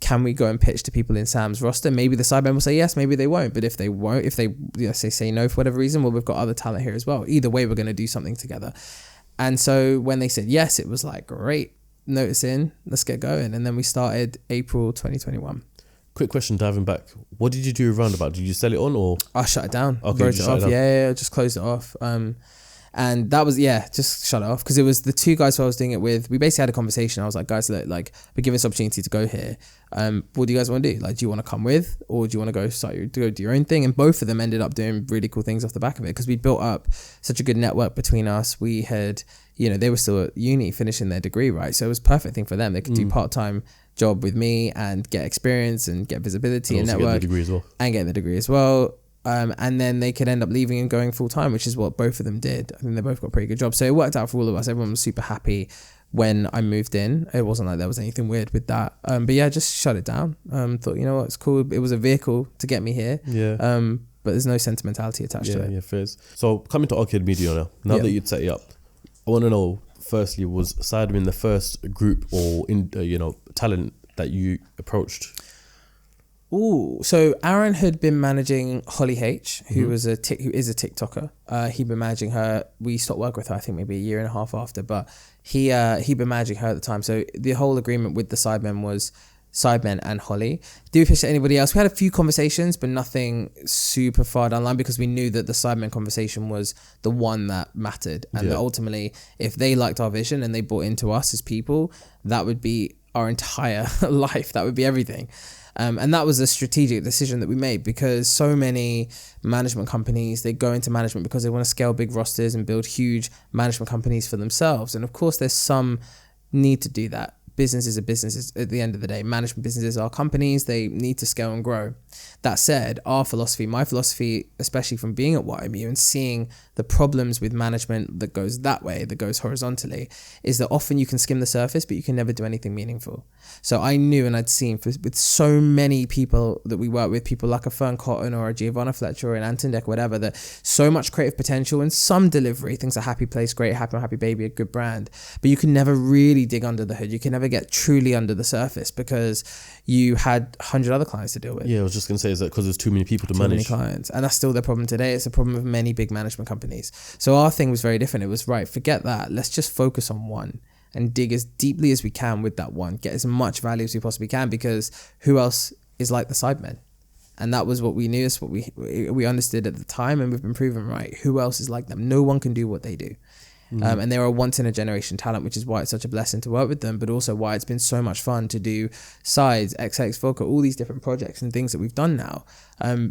can we go and pitch to people in Sam's roster? Maybe the Sidemen will say yes, maybe they won't. But if they won't, if they say no for whatever reason, well, we've got other talent here as well. Either way, we're going to do something together. And so when they said yes, it was like, great, notice in, let's get going. And then we started April 2021. Quick question, diving back. What did you do Roundabout? Did you sell it on or? I shut it down. Okay, wrote it off. Yeah, just closed it off. And that was, just shut it off. Because it was the 2 guys who I was doing it with. We basically had a conversation. I was like, guys, look, like, we're given this opportunity to go here. What do you guys want to do? Like, do you want to come with? Or do you want to go do your own thing? And both of them ended up doing really cool things off the back of it. Because we built up such a good network between us. We had, they were still at uni finishing their degree, right? So it was a perfect thing for them. They could do part-time job with me and get experience and get visibility and network. Get the degree as well. And get the degree as well. And then they could end up leaving and going full time, which is what both of them did. I think they both got pretty good jobs. So it worked out for all of us. Everyone was super happy when I moved in. It wasn't like there was anything weird with that. But yeah, just shut it down. Thought, you know what, it's cool. It was a vehicle to get me here. Yeah. But there's no sentimentality attached to it. Yeah, fairs. So coming to Arcade Media now that you'd set it up, I want to know, firstly, was Sidemen the first group or talent that you approached? Ooh, so Aaron had been managing Holly H, who is a TikToker. He'd been managing her. We stopped work with her, I think maybe a year and a half after, but he'd been managing her at the time. So the whole agreement with the Sidemen was Sidemen and Holly. Did we pitch to anybody else? We had a few conversations, but nothing super far down the line, because we knew that the Sidemen conversation was the one that mattered. And that ultimately, if they liked our vision and they bought into us as people, that would be our entire life. That would be everything. And that was a strategic decision that we made, because so many management companies, they go into management because they want to scale big rosters and build huge management companies for themselves. And of course, there's some need to do that. Businesses are businesses at the end of the day. Management businesses are companies. They need to scale and grow. That said, our philosophy, my philosophy, especially from being at YMU and seeing the problems with management that goes that way, that goes horizontally, is that often you can skim the surface, but you can never do anything meaningful. So I knew, and I'd seen with so many people that we work with, people like a Fern Cotton or a Giovanna Fletcher or an Anton Deck, whatever, that so much creative potential and some delivery, things like Happy Place, great, Happy Baby, a good brand, but you can never really dig under the hood. You can never get truly under the surface because you had 100 other clients to deal with. Yeah, I was just going to say, is that because there's too many people to manage? Too many clients. And that's still the problem today. It's a problem of many big management companies. So our thing was very different. It was, right, forget that. Let's just focus on one and dig as deeply as we can with that one. Get as much value as we possibly can, because who else is like the Sidemen? And that was what we knew, it's what we understood at the time, and we've been proven right. Who else is like them? No one can do what they do. And they're a once in a generation talent, which is why it's such a blessing to work with them, but also why it's been so much fun to do Sides, XX Vodka, all these different projects and things that we've done now.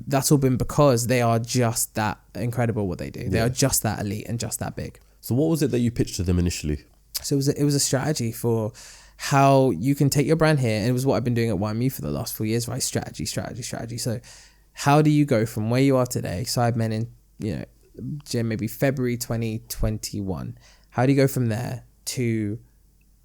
That's all been because they are just that incredible what they do. They are just that elite and just that big. So what was it that you pitched to them initially? So it was a strategy for how you can take your brand here. And it was what I've been doing at YMU for the last 4 years, right? Strategy. So how do you go from where you are today, Sidemen in, maybe February 2021, how do you go from there to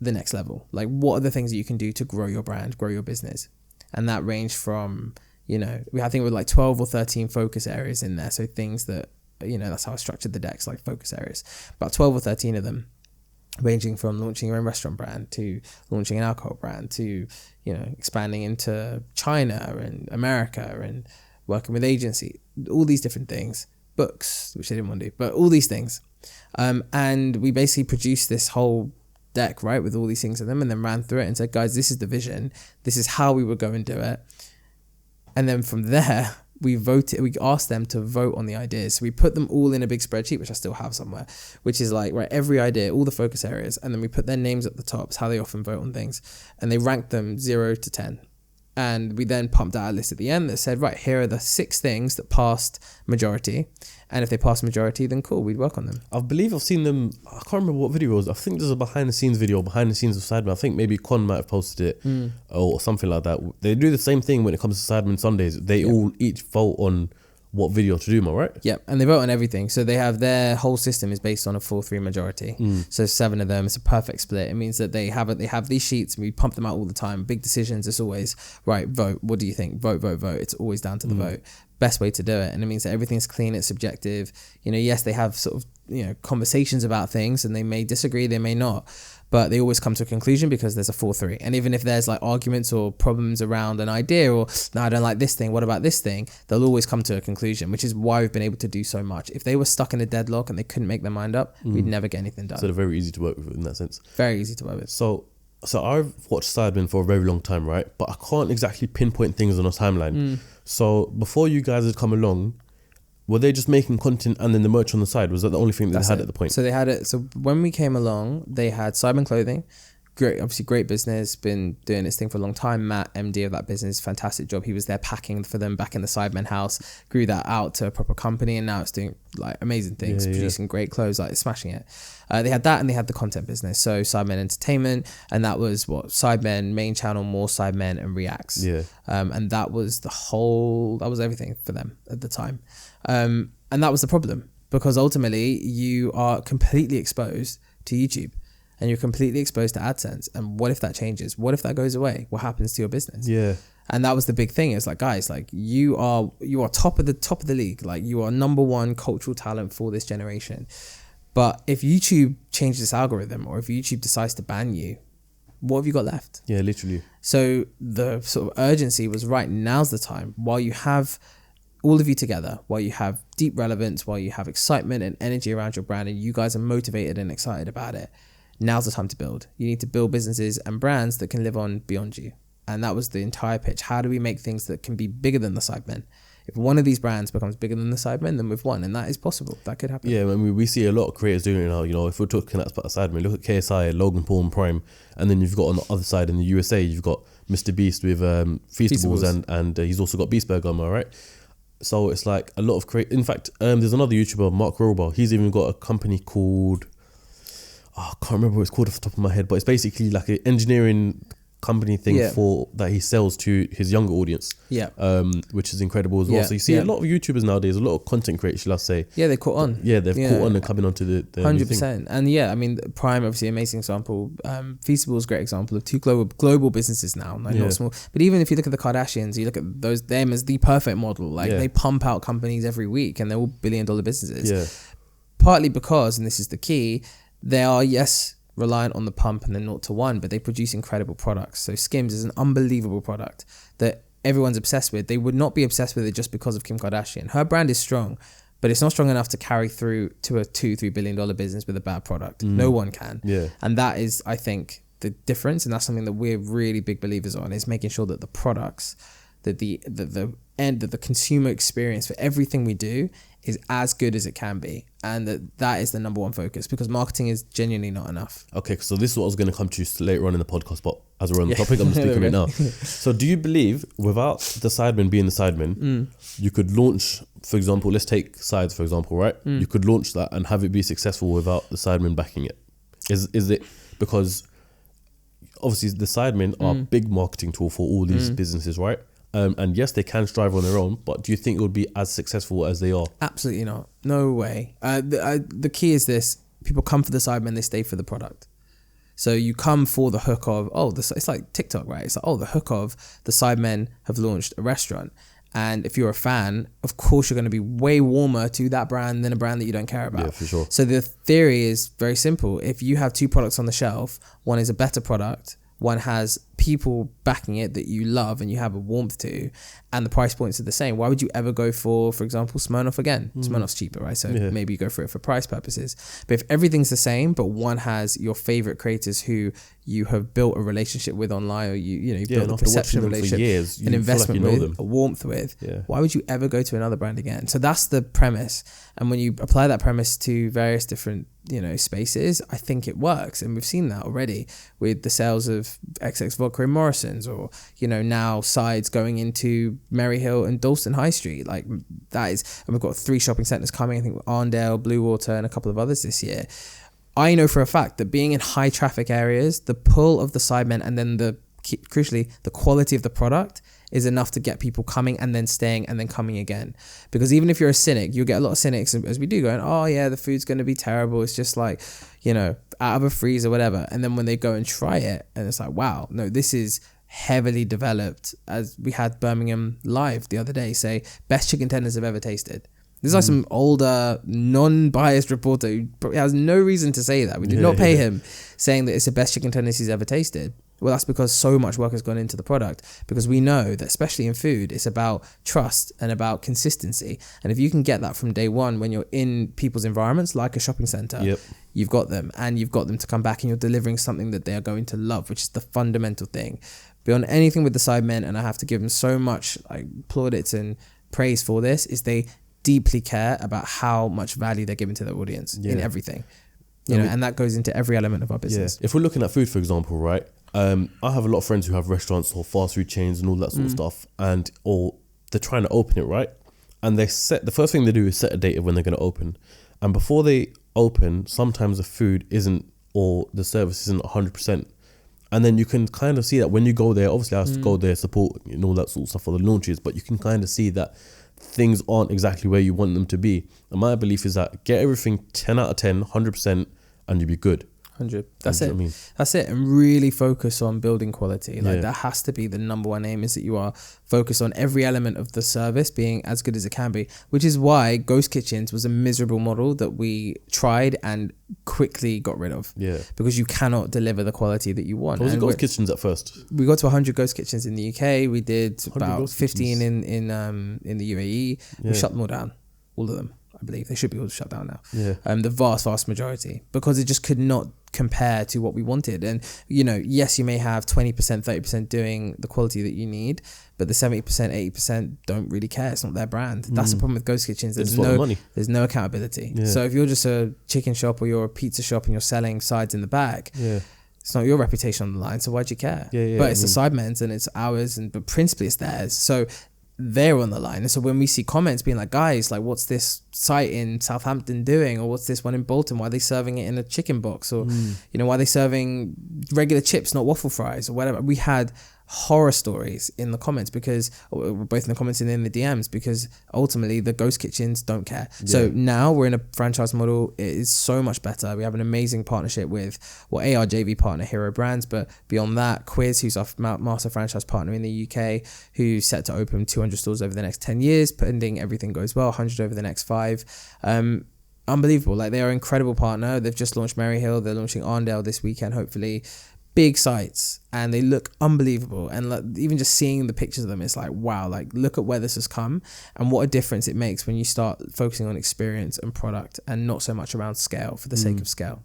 the next level? Like, what are the things that you can do to grow your brand, grow your business? And that ranged from, I think with like 12 or 13 focus areas in there. So things that, that's how I structured the decks, like focus areas, about 12 or 13 of them, ranging from launching your own restaurant brand to launching an alcohol brand to, expanding into China and America and working with agency, all these different things. Books, which I didn't want to do, but all these things. And we basically produced this whole deck, right, with all these things in them, and then ran through it and said, guys, this is the vision. This is how we would go and do it. And then from there, we asked them to vote on the ideas. So we put them all in a big spreadsheet, which I still have somewhere, which is like, right, every idea, all the focus areas, and then we put their names at the top. It's how they often vote on things. And they ranked them 0 to 10. And we then pumped out a list at the end that said, right, here are the 6 things that passed majority. And if they passed majority, then cool, we'd work on them. I believe I've seen them. I can't remember what video it was. I think there's a behind the scenes video, behind the scenes of Sidemen. I think maybe Con might have posted it or something like that. They do the same thing when it comes to Sidemen Sundays. They all each vote on what video to do, am I right? Yep, and they vote on everything. So they have their whole system is based on a 4-3 majority. So 7 of them, it's a perfect split. It means that they have these sheets and we pump them out all the time. Big decisions, it's always, right, vote. What do you think? Vote. It's always down to the vote. Best way to do it. And it means that everything's clean, it's subjective. Yes, they have sort of, conversations about things and they may disagree, they may not. But they always come to a conclusion because there's a 4-3. And even if there's like arguments or problems around an idea or, no, I don't like this thing, what about this thing? They'll always come to a conclusion, which is why we've been able to do so much. If they were stuck in a deadlock and they couldn't make their mind up, we'd never get anything done. So they're very easy to work with in that sense. Very easy to work with. So I've watched Sidemen for a very long time, right? But I can't exactly pinpoint things on a timeline. So before you guys had come along, were they just making content and then the merch on the side? Was that the only thing they had at the point? So they had it. So when we came along, they had Sidemen Clothing. Great business, been doing its thing for a long time. Matt, MD of that business, fantastic job. He was there packing for them back in the Sidemen house, grew that out to a proper company, and now it's doing like amazing things, producing great clothes, like smashing it. They had that and they had the content business. So Sidemen Entertainment, and that was what Sidemen main channel, more Sidemen and Reacts. And that was that was everything for them at the time. And that was the problem, because ultimately you are completely exposed to YouTube. And you're completely exposed to AdSense. And what if that changes? What if that goes away? What happens to your business? And that was the big thing. It's like, guys, like you are top of the league. Like you are number 1 cultural talent for this generation. But if YouTube changes its algorithm, or if YouTube decides to ban you, what have you got left? Yeah, literally. So the sort of urgency was, right, now's the time. While you have all of you together, while you have deep relevance, while you have excitement and energy around your brand, and you guys are motivated and excited about it, now's the time to build. You need to build businesses and brands that can live on beyond you. And that was the entire pitch. How do we make things that can be bigger than the Sidemen? If one of these brands becomes bigger than the Sidemen, then we've won. And that is possible. That could happen. Yeah, I mean, we see a lot of creators doing it now. You know, if we're talking about Sidemen, look at KSI, Logan Paul and Prime. And then you've got on the other side in the USA, you've got Mr. Beast with Feastables. And he's also got Beastburger, am I right? So it's like a lot of in fact, there's another YouTuber, Mark Rober. He's even got a company called, I can't remember what it's called off the top of my head, but it's basically like an engineering company thing for that he sells to his younger audience, which is incredible as well. So you see a lot of YouTubers nowadays, a lot of content creators, shall I say, they've caught on. They've caught on and coming onto the 100%. And I mean, Prime, obviously amazing example. Feastables, great example of two global businesses now, like not small. But even if you look at the Kardashians, you look at them as the perfect model. Like they pump out companies every week and they're all billion-dollar businesses. Partly because, and this is the key, they are reliant on the pump and the 0 to 1, but they produce incredible products. So Skims is an unbelievable product that everyone's obsessed with. They would not be obsessed with it just because of Kim Kardashian. Her brand is strong, but it's not strong enough to carry through to a $2-3 billion business with a bad product. No one can. And that is, I think, the difference. And that's something that we're really big believers on, is making sure that the products, that the consumer experience for everything we do is as good as it can be, and that is the number one focus, because marketing is genuinely not enough. Okay, so this is what I was going to come to later on in the podcast, but as we're on the topic, I'm just speaking it now. So do you believe without the Sidemen being the Sidemen, you could launch, for example, let's take Sides for example, right? You could launch that and have it be successful without the Sidemen backing it? Is it because obviously the Sidemen are a big marketing tool for all these businesses, right? And yes, they can strive on their own, but do you think it would be as successful as they are? Absolutely not. No way. The key is this: people come for the Sidemen, they stay for the product. So you come for the hook of, it's like TikTok, right? It's like, the hook of the Sidemen have launched a restaurant. And if you're a fan, of course, you're going to be way warmer to that brand than a brand that you don't care about. Yeah, for sure. So the theory is very simple. If you have two products on the shelf, one is a better product, one has people backing it that you love and you have a warmth to, and the price points are the same, why would you ever go for example, Smirnoff again? Smirnoff's cheaper, right? So maybe you go for it for price purposes. But if everything's the same, but one has your favorite creators who you have built a relationship with online, or you've built a perception relationship, years, an investment with, a warmth with, why would you ever go to another brand again? So that's the premise. And when you apply that premise to various different spaces, I think it works. And we've seen that already with the sales of XX Vodka in Morrison's, or now Sides going into Maryhill and Dalston High Street. Like that is, and we've got 3 shopping centres coming, I think Arndale, Bluewater and a couple of others this year. I know for a fact that being in high traffic areas, the pull of the Sidemen and then crucially the quality of the product is enough to get people coming and then staying and then coming again. Because even if you're a cynic, you'll get a lot of cynics, as we do, going, the food's going to be terrible, it's just like out of a freezer, whatever. And then when they go and try it, and it's like, wow, no, this is heavily developed. As we had Birmingham Live the other day say, best chicken tenders I've ever tasted. This is like some older, non-biased reporter who probably has no reason to say that. We did not pay him, saying that it's the best chicken tenders he's ever tasted. Well, that's because so much work has gone into the product, because we know that especially in food, it's about trust and about consistency. And if you can get that from day one when you're in people's environments, like a shopping centre, you've got them, and you've got them to come back, and you're delivering something that they are going to love, which is the fundamental thing. Beyond anything with the Sidemen, and I have to give them so much plaudits and praise for this, is they deeply care about how much value they're giving to their audience in everything. And that goes into every element of our business. If we're looking at food, for example, right? I have a lot of friends who have restaurants or fast food chains and all that sort of stuff, or they're trying to open it, right? And the first thing they do is set a date of when they're going to open. And before they open, sometimes the food isn't, or the service isn't 100%. And then you can kind of see that when you go there. Obviously I have to go there, support and all that sort of stuff for the launches, but you can kind of see that things aren't exactly where you want them to be. And my belief is that get everything 10 out of 10, 100%, and you'll be good. 100. That's it. That's it. And really focus on building quality. That has to be the number one aim, is that you are focused on every element of the service being as good as it can be, which is why Ghost Kitchens was a miserable model that we tried and quickly got rid of. Because you cannot deliver the quality that you want. What was it Ghost Kitchens at first? We got to 100 Ghost Kitchens in the UK. We did about 15 in the UAE. We shut them all down. All of them. I believe. They should be all shut down now. Yeah. The vast majority, because it just could not compare to what we wanted. And, you know, yes, you may have 20%, 30% doing the quality that you need, but the 70%, 80% don't really care. It's not their brand. That's the problem with ghost kitchens. There's no accountability. Yeah. So if you're just a chicken shop or you're a pizza shop and you're selling sides in the back, it's not your reputation on the line. So why'd you care? But it's the Sidemen's and it's ours, but principally it's theirs. So they're on the line. And so when we see comments being like, guys, like, what's this site in Southampton doing? Or what's this one in Bolton? Why are they serving it in a chicken box? Or, you know, why are they serving regular chips, not waffle fries or whatever? We had horror stories in the comments because both in the comments and in the DMs, because ultimately the ghost kitchens don't care. So now we're in a franchise model. It is so much better. We have an amazing partnership with our JV partner Hero Brands, but beyond that, Quiz, who's our master franchise partner in the UK, who's set to open 200 stores over the next 10 years, pending everything goes well, 100 over the next 5. Unbelievable. Like, they are an incredible partner. They've just launched Maryhill. They're launching Arndale this weekend, hopefully. Big sites, and they look unbelievable. And like, even just seeing the pictures of them, it's like, wow, like, look at where this has come and what a difference it makes when you start focusing on experience and product and not so much around scale for the sake of scale.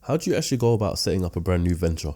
How do you actually go about setting up a brand new venture?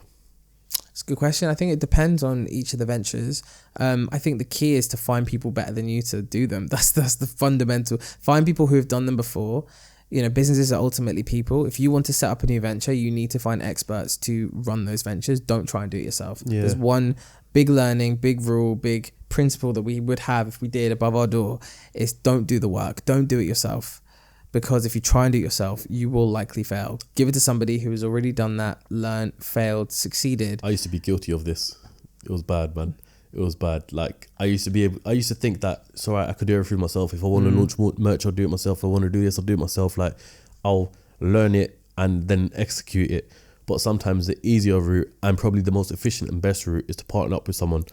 It's a good question. I think it depends on each of the ventures. I think the key is to find people better than you to do them. That's the fundamental. Find people who have done them before. You know, businesses are ultimately people. If you want to set up a new venture, you need to find experts to run those ventures. Don't try and do it yourself. Yeah. There's one big learning, big rule, big principle that we would have if we did above our door is don't do the work. Don't do it yourself. Because if you try and do it yourself, you will likely fail. Give it to somebody who has already done that, learned, failed, succeeded. I used to be guilty of this. It was bad, man. It was bad. Like, I used to think that it's all right, I could do everything myself. If I want to launch more merch, I'll do it myself. If I want to do this, I'll do it myself. Like, I'll learn it and then execute it. But sometimes the easier route and probably the most efficient and best route is to partner up with someone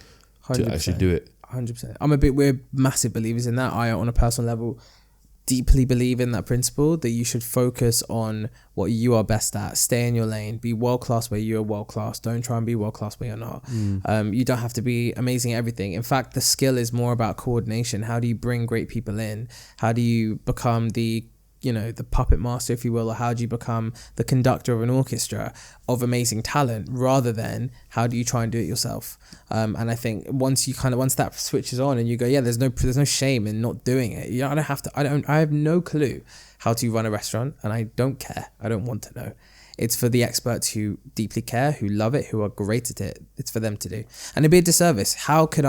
100%. To actually do it. 100%. We're massive believers in that. I, on a personal level, deeply believe in that principle that you should focus on what you are best at. Stay in your lane. Be world-class where you're world-class. Don't try and be world-class where you're not. You don't have to be amazing at everything. In fact, the skill is more about coordination. How do you bring great people in? How do you become the puppet master, if you will, or how do you become the conductor of an orchestra of amazing talent, rather than how do you try and do it yourself? And I think once that switches on and you go, yeah, there's no shame in not doing it. You know, I have no clue how to run a restaurant, and I don't care. I don't want to know. It's for the experts who deeply care, who love it, who are great at it. It's for them to do. And it'd be a disservice. How could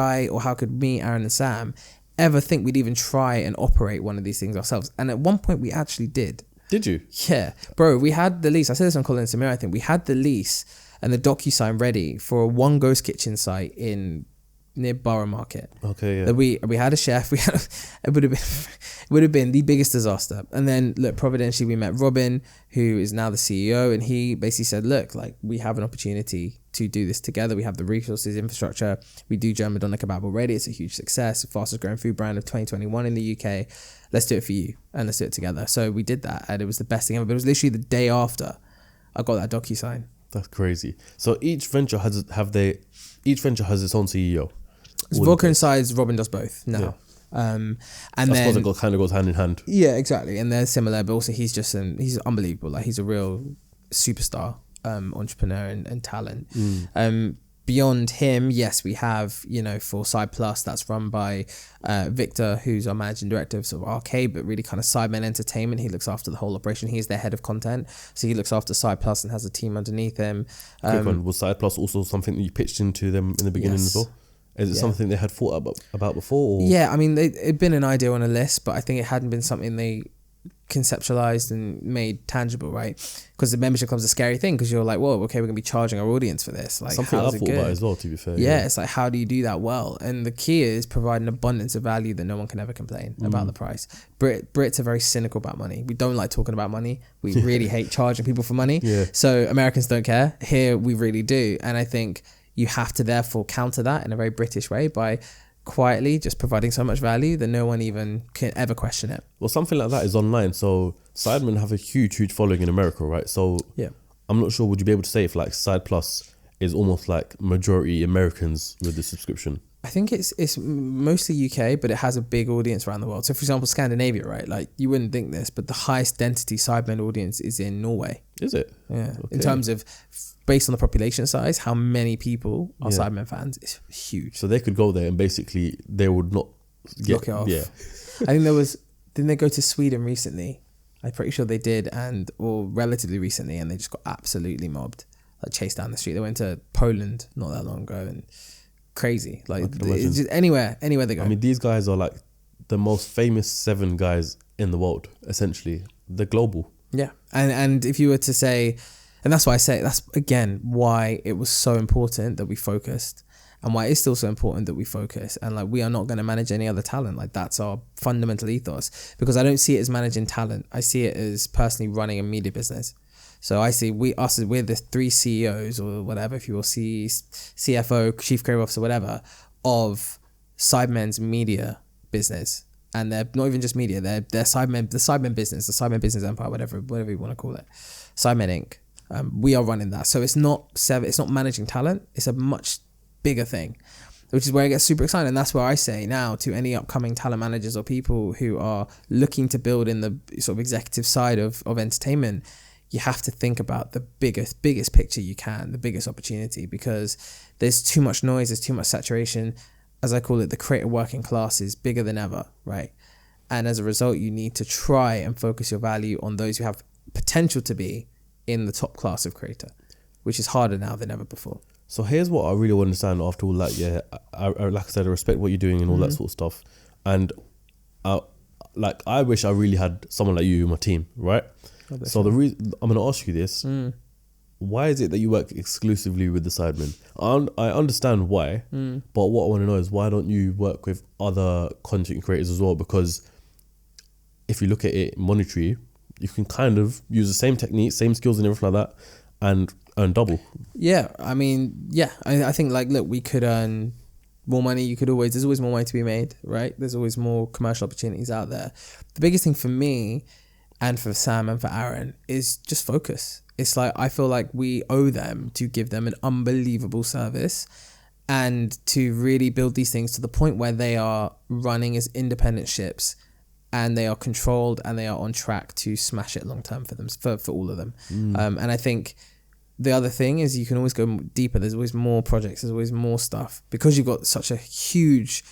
me, Aaron and Sam ever think we'd even try and operate one of these things ourselves? And at one point we actually did. Did you? Yeah. Bro, we had the lease. I said this on Colin and Samir, I think. We had the lease and the DocuSign ready for a one ghost kitchen site near Borough Market. Okay, yeah. That we had a chef. It would have been the biggest disaster. And then, look, providentially we met Robin, who is now the CEO, and he basically said, look, like, we have an opportunity to do this together. We have the resources, infrastructure. We do German Madonna Kebab already. It's a huge success, the fastest growing food brand of 2021 in the UK. Let's do it for you and let's do it together. So we did that, and it was the best thing ever. But it was literally the day after I got that DocuSign. That's crazy. So each venture has its own CEO. Vodka and Sides, Robin does both now. Yeah. And I suppose it kind of goes hand in hand. Yeah, exactly. And they're similar, but also he's unbelievable. Like, he's a real superstar entrepreneur and talent. Beyond him, yes, we have, for Side Plus, that's run by Victor, who's our managing director of sort of Arcade, but really kind of Sidemen Entertainment. He looks after the whole operation. He's their head of content. So he looks after Side Plus and has a team underneath him. Quick one, was Side Plus also something that you pitched into them in the beginning as well? Is it something they had thought about before? Or? Yeah, I mean, it'd been an idea on a list, but I think it hadn't been something they conceptualized and made tangible, right? Because the membership club's a scary thing, because you're like, whoa, okay, we're gonna be charging our audience for this. Like, something I've thought about as well, to be fair. Yeah, it's like, how do you do that well? And the key is provide an abundance of value that no one can ever complain about the price. Brits are very cynical about money. We don't like talking about money. We really hate charging people for money. Yeah. So Americans don't care. Here we really do. And I think you have to therefore counter that in a very British way by quietly just providing so much value that no one even can ever question it. Well, something like that is online. So Sidemen have a huge following in America, right? So yeah, I'm not sure, would you be able to say if like Side Plus is almost like majority Americans with the subscription? I think it's mostly UK, but it has a big audience around the world. So, for example, Scandinavia, right? Like, you wouldn't think this, but the highest density Sidemen audience is in Norway. Is it? Yeah. Okay. In terms of, based on the population size, how many people are Sidemen fans is huge. So they could go there and basically they would not Lock it off. Yeah. I think didn't they go to Sweden recently? I'm pretty sure they did, or relatively recently, and they just got absolutely mobbed, like chased down the street. They went to Poland not that long ago, and crazy. Like, it's just anywhere they go. I mean, these guys are like the most famous 7 guys in the world, essentially. They're global. Yeah. And if you were to say, and that's why I say, that's again why it was so important that we focused, and why it's still so important that we focus. And like, we are not going to manage any other talent. Like, that's our fundamental ethos, because I don't see it as managing talent. I see it as personally running a media business. So I see we're the 3 CEOs or whatever, if you will, CFO, Chief Creative Officer, whatever, of Sidemen's media business. And they're not even just media, they're Sidemen, the Sidemen business, the Sidemen business empire, whatever you want to call it. Sidemen Inc. We are running that. So it's not managing talent, it's a much bigger thing, which is where it gets super exciting. And that's where I say now to any upcoming talent managers or people who are looking to build in the sort of executive side of entertainment, you have to think about the biggest picture you can, the biggest opportunity, because there's too much noise, there's too much saturation. As I call it, the creative working class is bigger than ever, right? And as a result, you need to try and focus your value on those who have potential to be in the top class of creator, which is harder now than ever before. So here's what I really want to understand after all that. Yeah, I like I said, I respect what you're doing and all that sort of stuff. And I wish I really had someone like you in my team, right? So the reason I'm going to ask you this, why is it that you work exclusively with the Sidemen? I understand why, but what I want to know is, why don't you work with other content creators as well? Because if you look at it monetary, you can kind of use the same techniques, same skills and everything like that, and earn double. Yeah, I mean, yeah, I think, like, look, we could earn more money. There's always more money to be made, right? There's always more commercial opportunities out there. The biggest thing for me and for Sam and for Aaron is just focus. It's like, I feel like we owe them to give them an unbelievable service and to really build these things to the point where they are running as independent ships, and they are controlled, and they are on track to smash it long term for them, for all of them. And I think the other thing is, you can always go deeper. There's always more projects. There's always more stuff, because you've got such a huge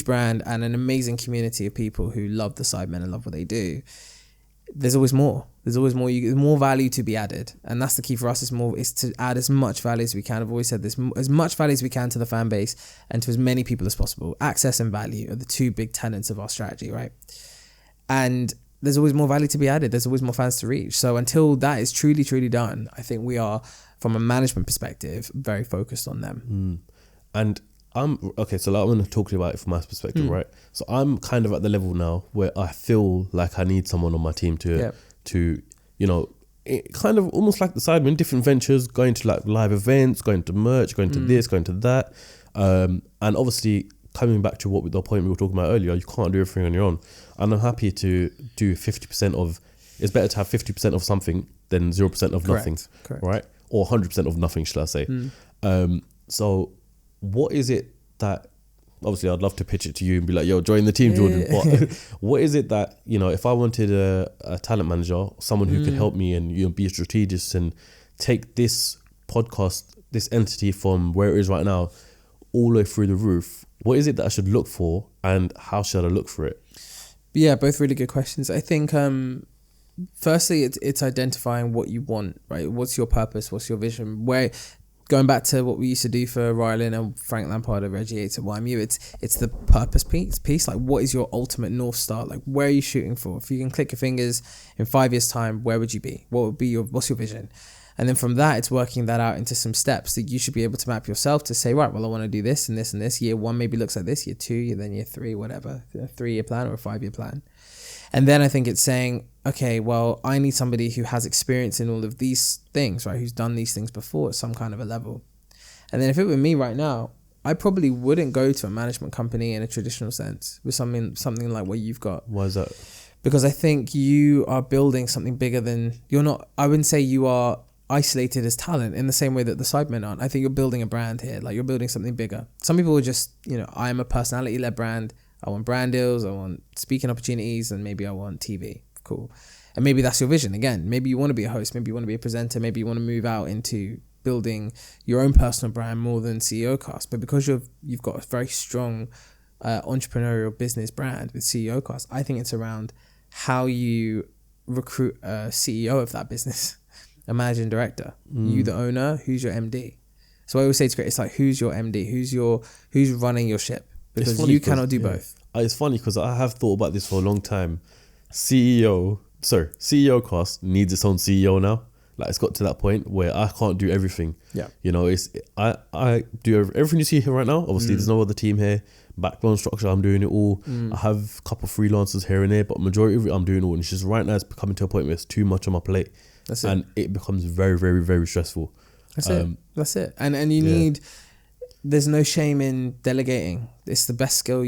brand and an amazing community of people who love the Sidemen and love what they do. There's always more. There's more value to be added, and that's the key for us. Is to add as much value as we can. I've always said this: as much value as we can to the fan base and to as many people as possible. Access and value are the 2 big tenets of our strategy, right? And there's always more value to be added. There's always more fans to reach. So until that is truly done, I think we are, from a management perspective, very focused on them. And okay, so like, I'm going to talk to you about it from my perspective, right? So I'm kind of at the level now where I feel like I need someone on my team to it kind of almost like the Sidemen, different ventures, going to like live events, going to merch, going to this, going to that. And obviously, coming back to the point we were talking about earlier, you can't do everything on your own. And I'm happy to do 50% of, it's better to have 50% of something than 0% of nothing, right? Or 100% of nothing, shall I say. So what is it that, obviously I'd love to pitch it to you and be like, yo, join the team, Jordan. But what is it that, if I wanted a talent manager, someone who could help me and be a strategist and take this podcast, this entity from where it is right now, all the way through the roof, what is it that I should look for, and how should I look for it? Yeah, both really good questions. I think firstly, it's identifying what you want, right? What's your purpose? What's your vision? Going back to what we used to do for Rylan and Frank Lampard at Reggie Yates at YMU, it's the purpose piece. Like, what is your ultimate North Star? Like, where are you shooting for? If you can click your fingers in 5 years' time, where would you be? What's your vision? And then from that, it's working that out into some steps that you should be able to map yourself to say, right, well, I want to do this and this and this. Year 1 maybe looks like this, year 2, then year 3, whatever, a 3-year plan or a 5-year plan. And then I think it's saying, okay, well, I need somebody who has experience in all of these things, right? Who's done these things before at some kind of a level. And then if it were me right now, I probably wouldn't go to a management company in a traditional sense with something like what you've got. Why is that? Because I think you are building something bigger than, I wouldn't say you are isolated as talent in the same way that the Sidemen aren't. I think you're building a brand here. Like, you're building something bigger. Some people are just, I'm a personality-led brand. I want brand deals. I want speaking opportunities, and maybe I want TV. Cool. And maybe that's your vision. Again, maybe you want to be a host. Maybe you want to be a presenter. Maybe you want to move out into building your own personal brand more than CEOCAST. But because you've got a very strong entrepreneurial business brand with CEOCAST, I think it's around how you recruit a CEO of that business. A managing director, you the owner, who's your MD? So I always say to create, it's like, who's your MD? Who's running your ship? Because you cannot do both. It's funny because I have thought about this for a long time. CEOCAST needs its own CEO now. Like, it's got to that point where I can't do everything. Yeah. I do everything you see here right now. Obviously, there's no other team here. Backbone structure, I'm doing it all. I have a couple of freelancers here and there, but majority of it, I'm doing it all. And it's just right now, it's becoming to a point where it's too much on my plate. That's it. And it becomes very, very, very stressful. That's it. And you need, there's no shame in delegating. It's the best skill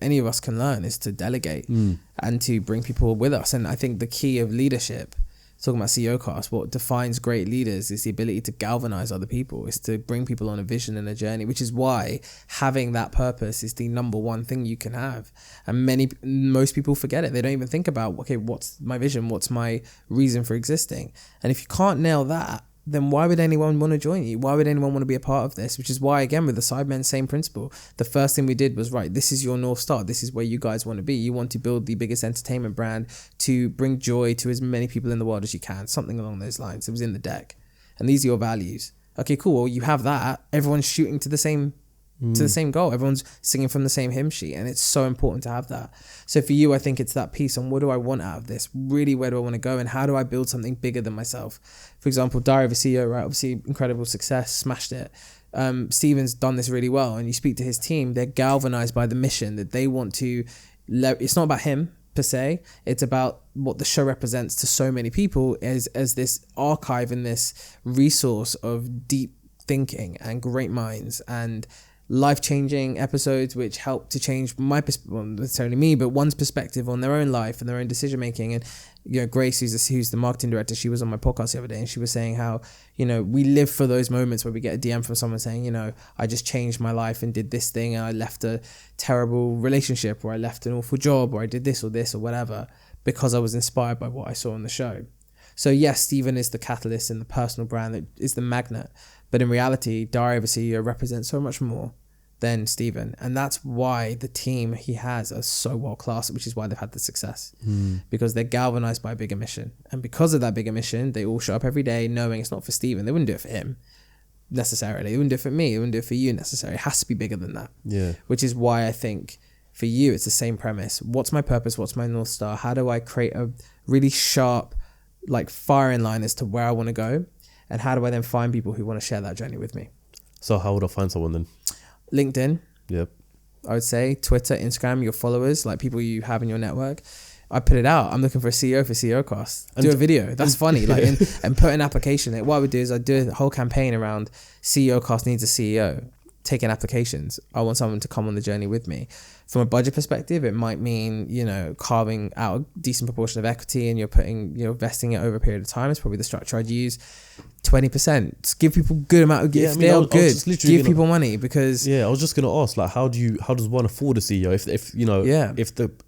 any of us can learn, is to delegate and to bring people with us. And I think the key of leadership, talking about CEOCAST, what defines great leaders is the ability to galvanize other people, is to bring people on a vision and a journey, which is why having that purpose is the number one thing you can have. And most people forget it. They don't even think about, okay, what's my vision? What's my reason for existing? And if you can't nail that, then why would anyone want to join you? Why would anyone want to be a part of this? Which is why, again, with the Sidemen, same principle. The first thing we did was, right, this is your North Star. This is where you guys want to be. You want to build the biggest entertainment brand to bring joy to as many people in the world as you can. Something along those lines. It was in the deck. And these are your values. Okay, cool. Well, you have that. Everyone's shooting to the same goal. Everyone's singing from the same hymn sheet. And it's so important to have that. So for you, I think it's that piece on, what do I want out of this? Really, where do I want to go? And how do I build something bigger than myself? For example, Diary of a CEO, right? Obviously, incredible success, smashed it. Steven's done this really well. And you speak to his team, they're galvanized by the mission that they want to, it's not about him per se. It's about what the show represents to so many people as this archive and this resource of deep thinking and great minds and life-changing episodes which help to change my perspective, well, not necessarily me, but one's perspective on their own life and their own decision-making. And, Grace, who's the marketing director, she was on my podcast the other day, and she was saying how, we live for those moments where we get a DM from someone saying, I just changed my life and did this thing, and I left a terrible relationship, or I left an awful job, or I did this or whatever, because I was inspired by what I saw on the show. So yes, Steven is the catalyst and the personal brand that is the magnet. But in reality, Diary of a CEO represents so much more than Steven. And that's why the team he has are so world-class, which is why they've had the success. Because they're galvanized by a bigger mission. And because of that bigger mission, they all show up every day knowing it's not for Steven. They wouldn't do it for him necessarily. They wouldn't do it for me. They wouldn't do it for you necessarily. It has to be bigger than that. Yeah. Which is why I think for you, it's the same premise. What's my purpose? What's my North Star? How do I create a really sharp, firing line as to where I want to go? And how do I then find people who want to share that journey with me? So how would I find someone then? LinkedIn. Yep. I would say Twitter, Instagram, your followers, people you have in your network. I put it out. I'm looking for a CEO for CEOCAST. Do a video. That's funny. And put an application in. What I would do is I'd do a whole campaign around CEOCAST needs a CEO. Taking applications. I want someone to come on the journey with me. From a budget perspective, it might mean, carving out a decent proportion of equity, and you're vesting it over a period of time. It's probably the structure I'd use. 20%. Give people good amount of gifts. They are good. Give people money, because I was just gonna ask, how does one afford a CEO?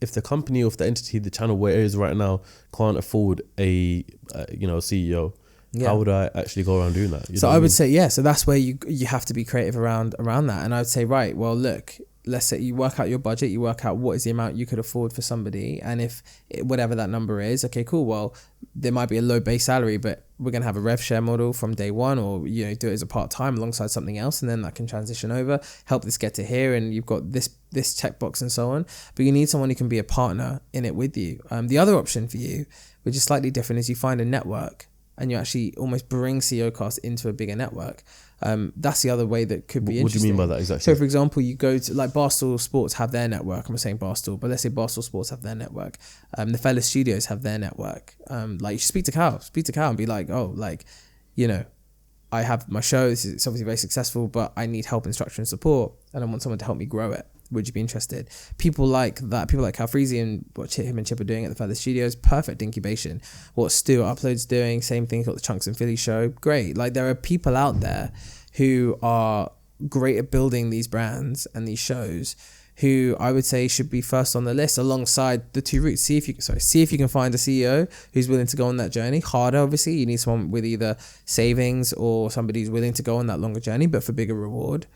If the company or if the entity, the channel where it is right now can't afford a CEO. Yeah. How would I actually go around doing that? So I would say, so that's where you have to be creative around that. And I would say, right, well, look, let's say you work out your budget, you work out what is the amount you could afford for somebody. And if whatever that number is, okay, cool. Well, there might be a low base salary, but we're going to have a rev share model from day one, or, do it as a part-time alongside something else. And then that can transition over, help this get to here. And you've got this checkbox and so on, but you need someone who can be a partner in it with you. The other option for you, which is slightly different, is you find a network and you actually almost bring CEOCAST into a bigger network. That's the other way that could be interesting. What do you mean by that exactly? So, for example, you go to Barstool Sports have their network. I'm not saying Barstool, but let's say Barstool Sports have their network. The Fellas Studios have their network. You speak to Cal and be like, I have my show. It's obviously very successful, but I need help and structure and support, and I want someone to help me grow it. Would you be interested? People like that, people like Calfreezy and what him and Chip are doing at the Feather Studios, perfect incubation. What Stu Upload's doing, same thing. Got the Chunks and Philly show, great. Like there are people out there who are great at building these brands and these shows, who I would say should be first on the list alongside the two routes. See if you can find a CEO who's willing to go on that journey. Harder, obviously. You need someone with either savings or somebody who's willing to go on that longer journey, but for bigger reward.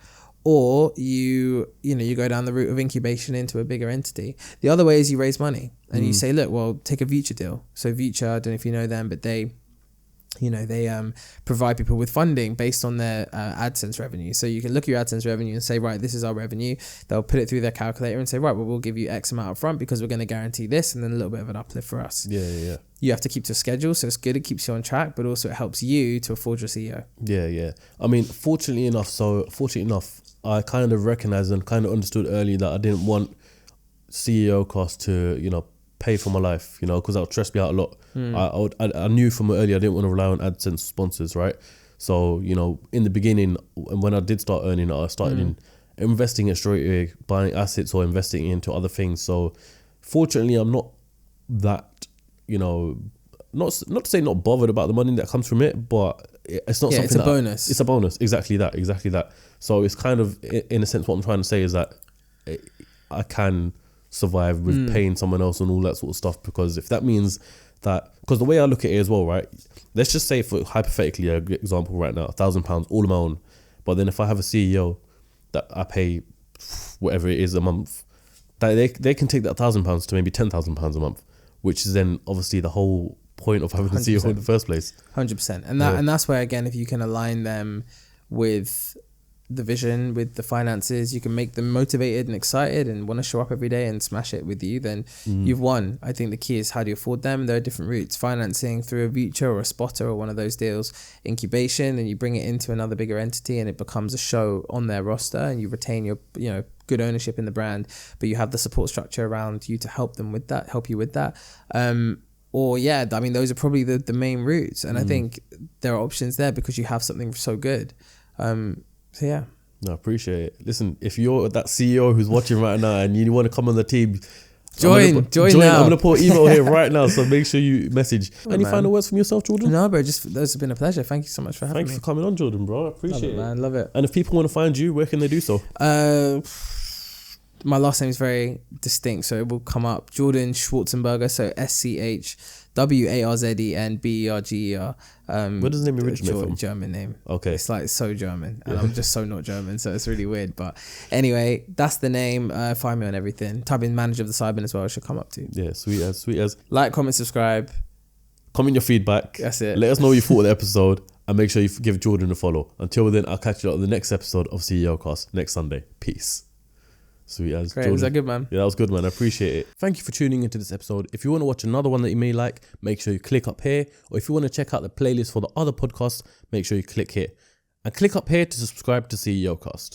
Or you go down the route of incubation into a bigger entity. The other way is you raise money and you say, look, well, take a Vuture deal. So Vuture, I don't know if you know them, but they provide people with funding based on their AdSense revenue. So you can look at your AdSense revenue and say, right, this is our revenue. They'll put it through their calculator and say, right, well, we'll give you X amount up front because we're going to guarantee this, and then a little bit of an uplift for us. Yeah. You have to keep to a schedule, so it's good. It keeps you on track, but also it helps you to afford your CEO. Yeah. I mean, fortunately enough, I kind of recognized and kind of understood early that I didn't want CEOCAST to, pay for my life, because that would stress me out a lot. I knew from early I didn't want to rely on AdSense sponsors, right? So, in the beginning, when I did start earning, I started investing it straight away, buying assets or investing into other things. So, fortunately, I'm not that, not to say not bothered about the money that comes from it, but it's not something. It's a bonus. It's a bonus. Exactly that. So it's kind of, in a sense, what I'm trying to say is that I can survive with paying someone else and all that sort of stuff, because if that means that, because the way I look at it as well, right? Let's just say, for hypothetically, a good example right now, £1,000 all on my own. But then if I have a CEO that I pay whatever it is a month, that they can take that £1,000 to maybe £10,000 a month, which is then obviously the whole point of having a CEO in the first place. 100%. And that's where, again, if you can align them with the vision, with the finances, you can make them motivated and excited and want to show up every day and smash it with you, then you've won. I think the key is, how do you afford them? There are different routes: financing through a Vuture or a Spotter or one of those deals, incubation, and you bring it into another bigger entity and it becomes a show on their roster, and you retain your good ownership in the brand, but you have the support structure around you to help you with that. Those are probably the main routes, and I think there are options there because you have something so good. So yeah. No, I appreciate it. Listen, if you're that CEO who's watching right now and you want to come on the team, join now. I'm going to put an email here right now, so make sure you message. Any final words from yourself, Jordan? No, bro, this has been a pleasure. Thank you so much for having me. Thanks for coming on, Jordan, bro. I appreciate it. Man, love it. And if people want to find you, where can they do so? My last name is very distinct, so it will come up. Jordan Schwarzenberger, so SCHWARZENBERGER. Where does the name originate from? German name. Okay. It's like so German, and I'm just so not German, so it's really weird. But anyway, that's the name. Find me on everything. Type in manager of the Sidemen as well. It should come up too. Yeah, sweet as. Like, comment, subscribe. Comment your feedback. That's it. Let us know what you thought of the episode, and make sure you give Jordan a follow. Until then, I'll catch you on the next episode of CEOCAST next Sunday. Peace. Sweet as. Great. Was that good, man? Yeah, that was good, man. I appreciate it. Thank you for tuning into this episode. If you want to watch another one that you may like, make sure you click up here. Or if you want to check out the playlist for the other podcasts, make sure you click here. And click up here to subscribe to CEOCAST.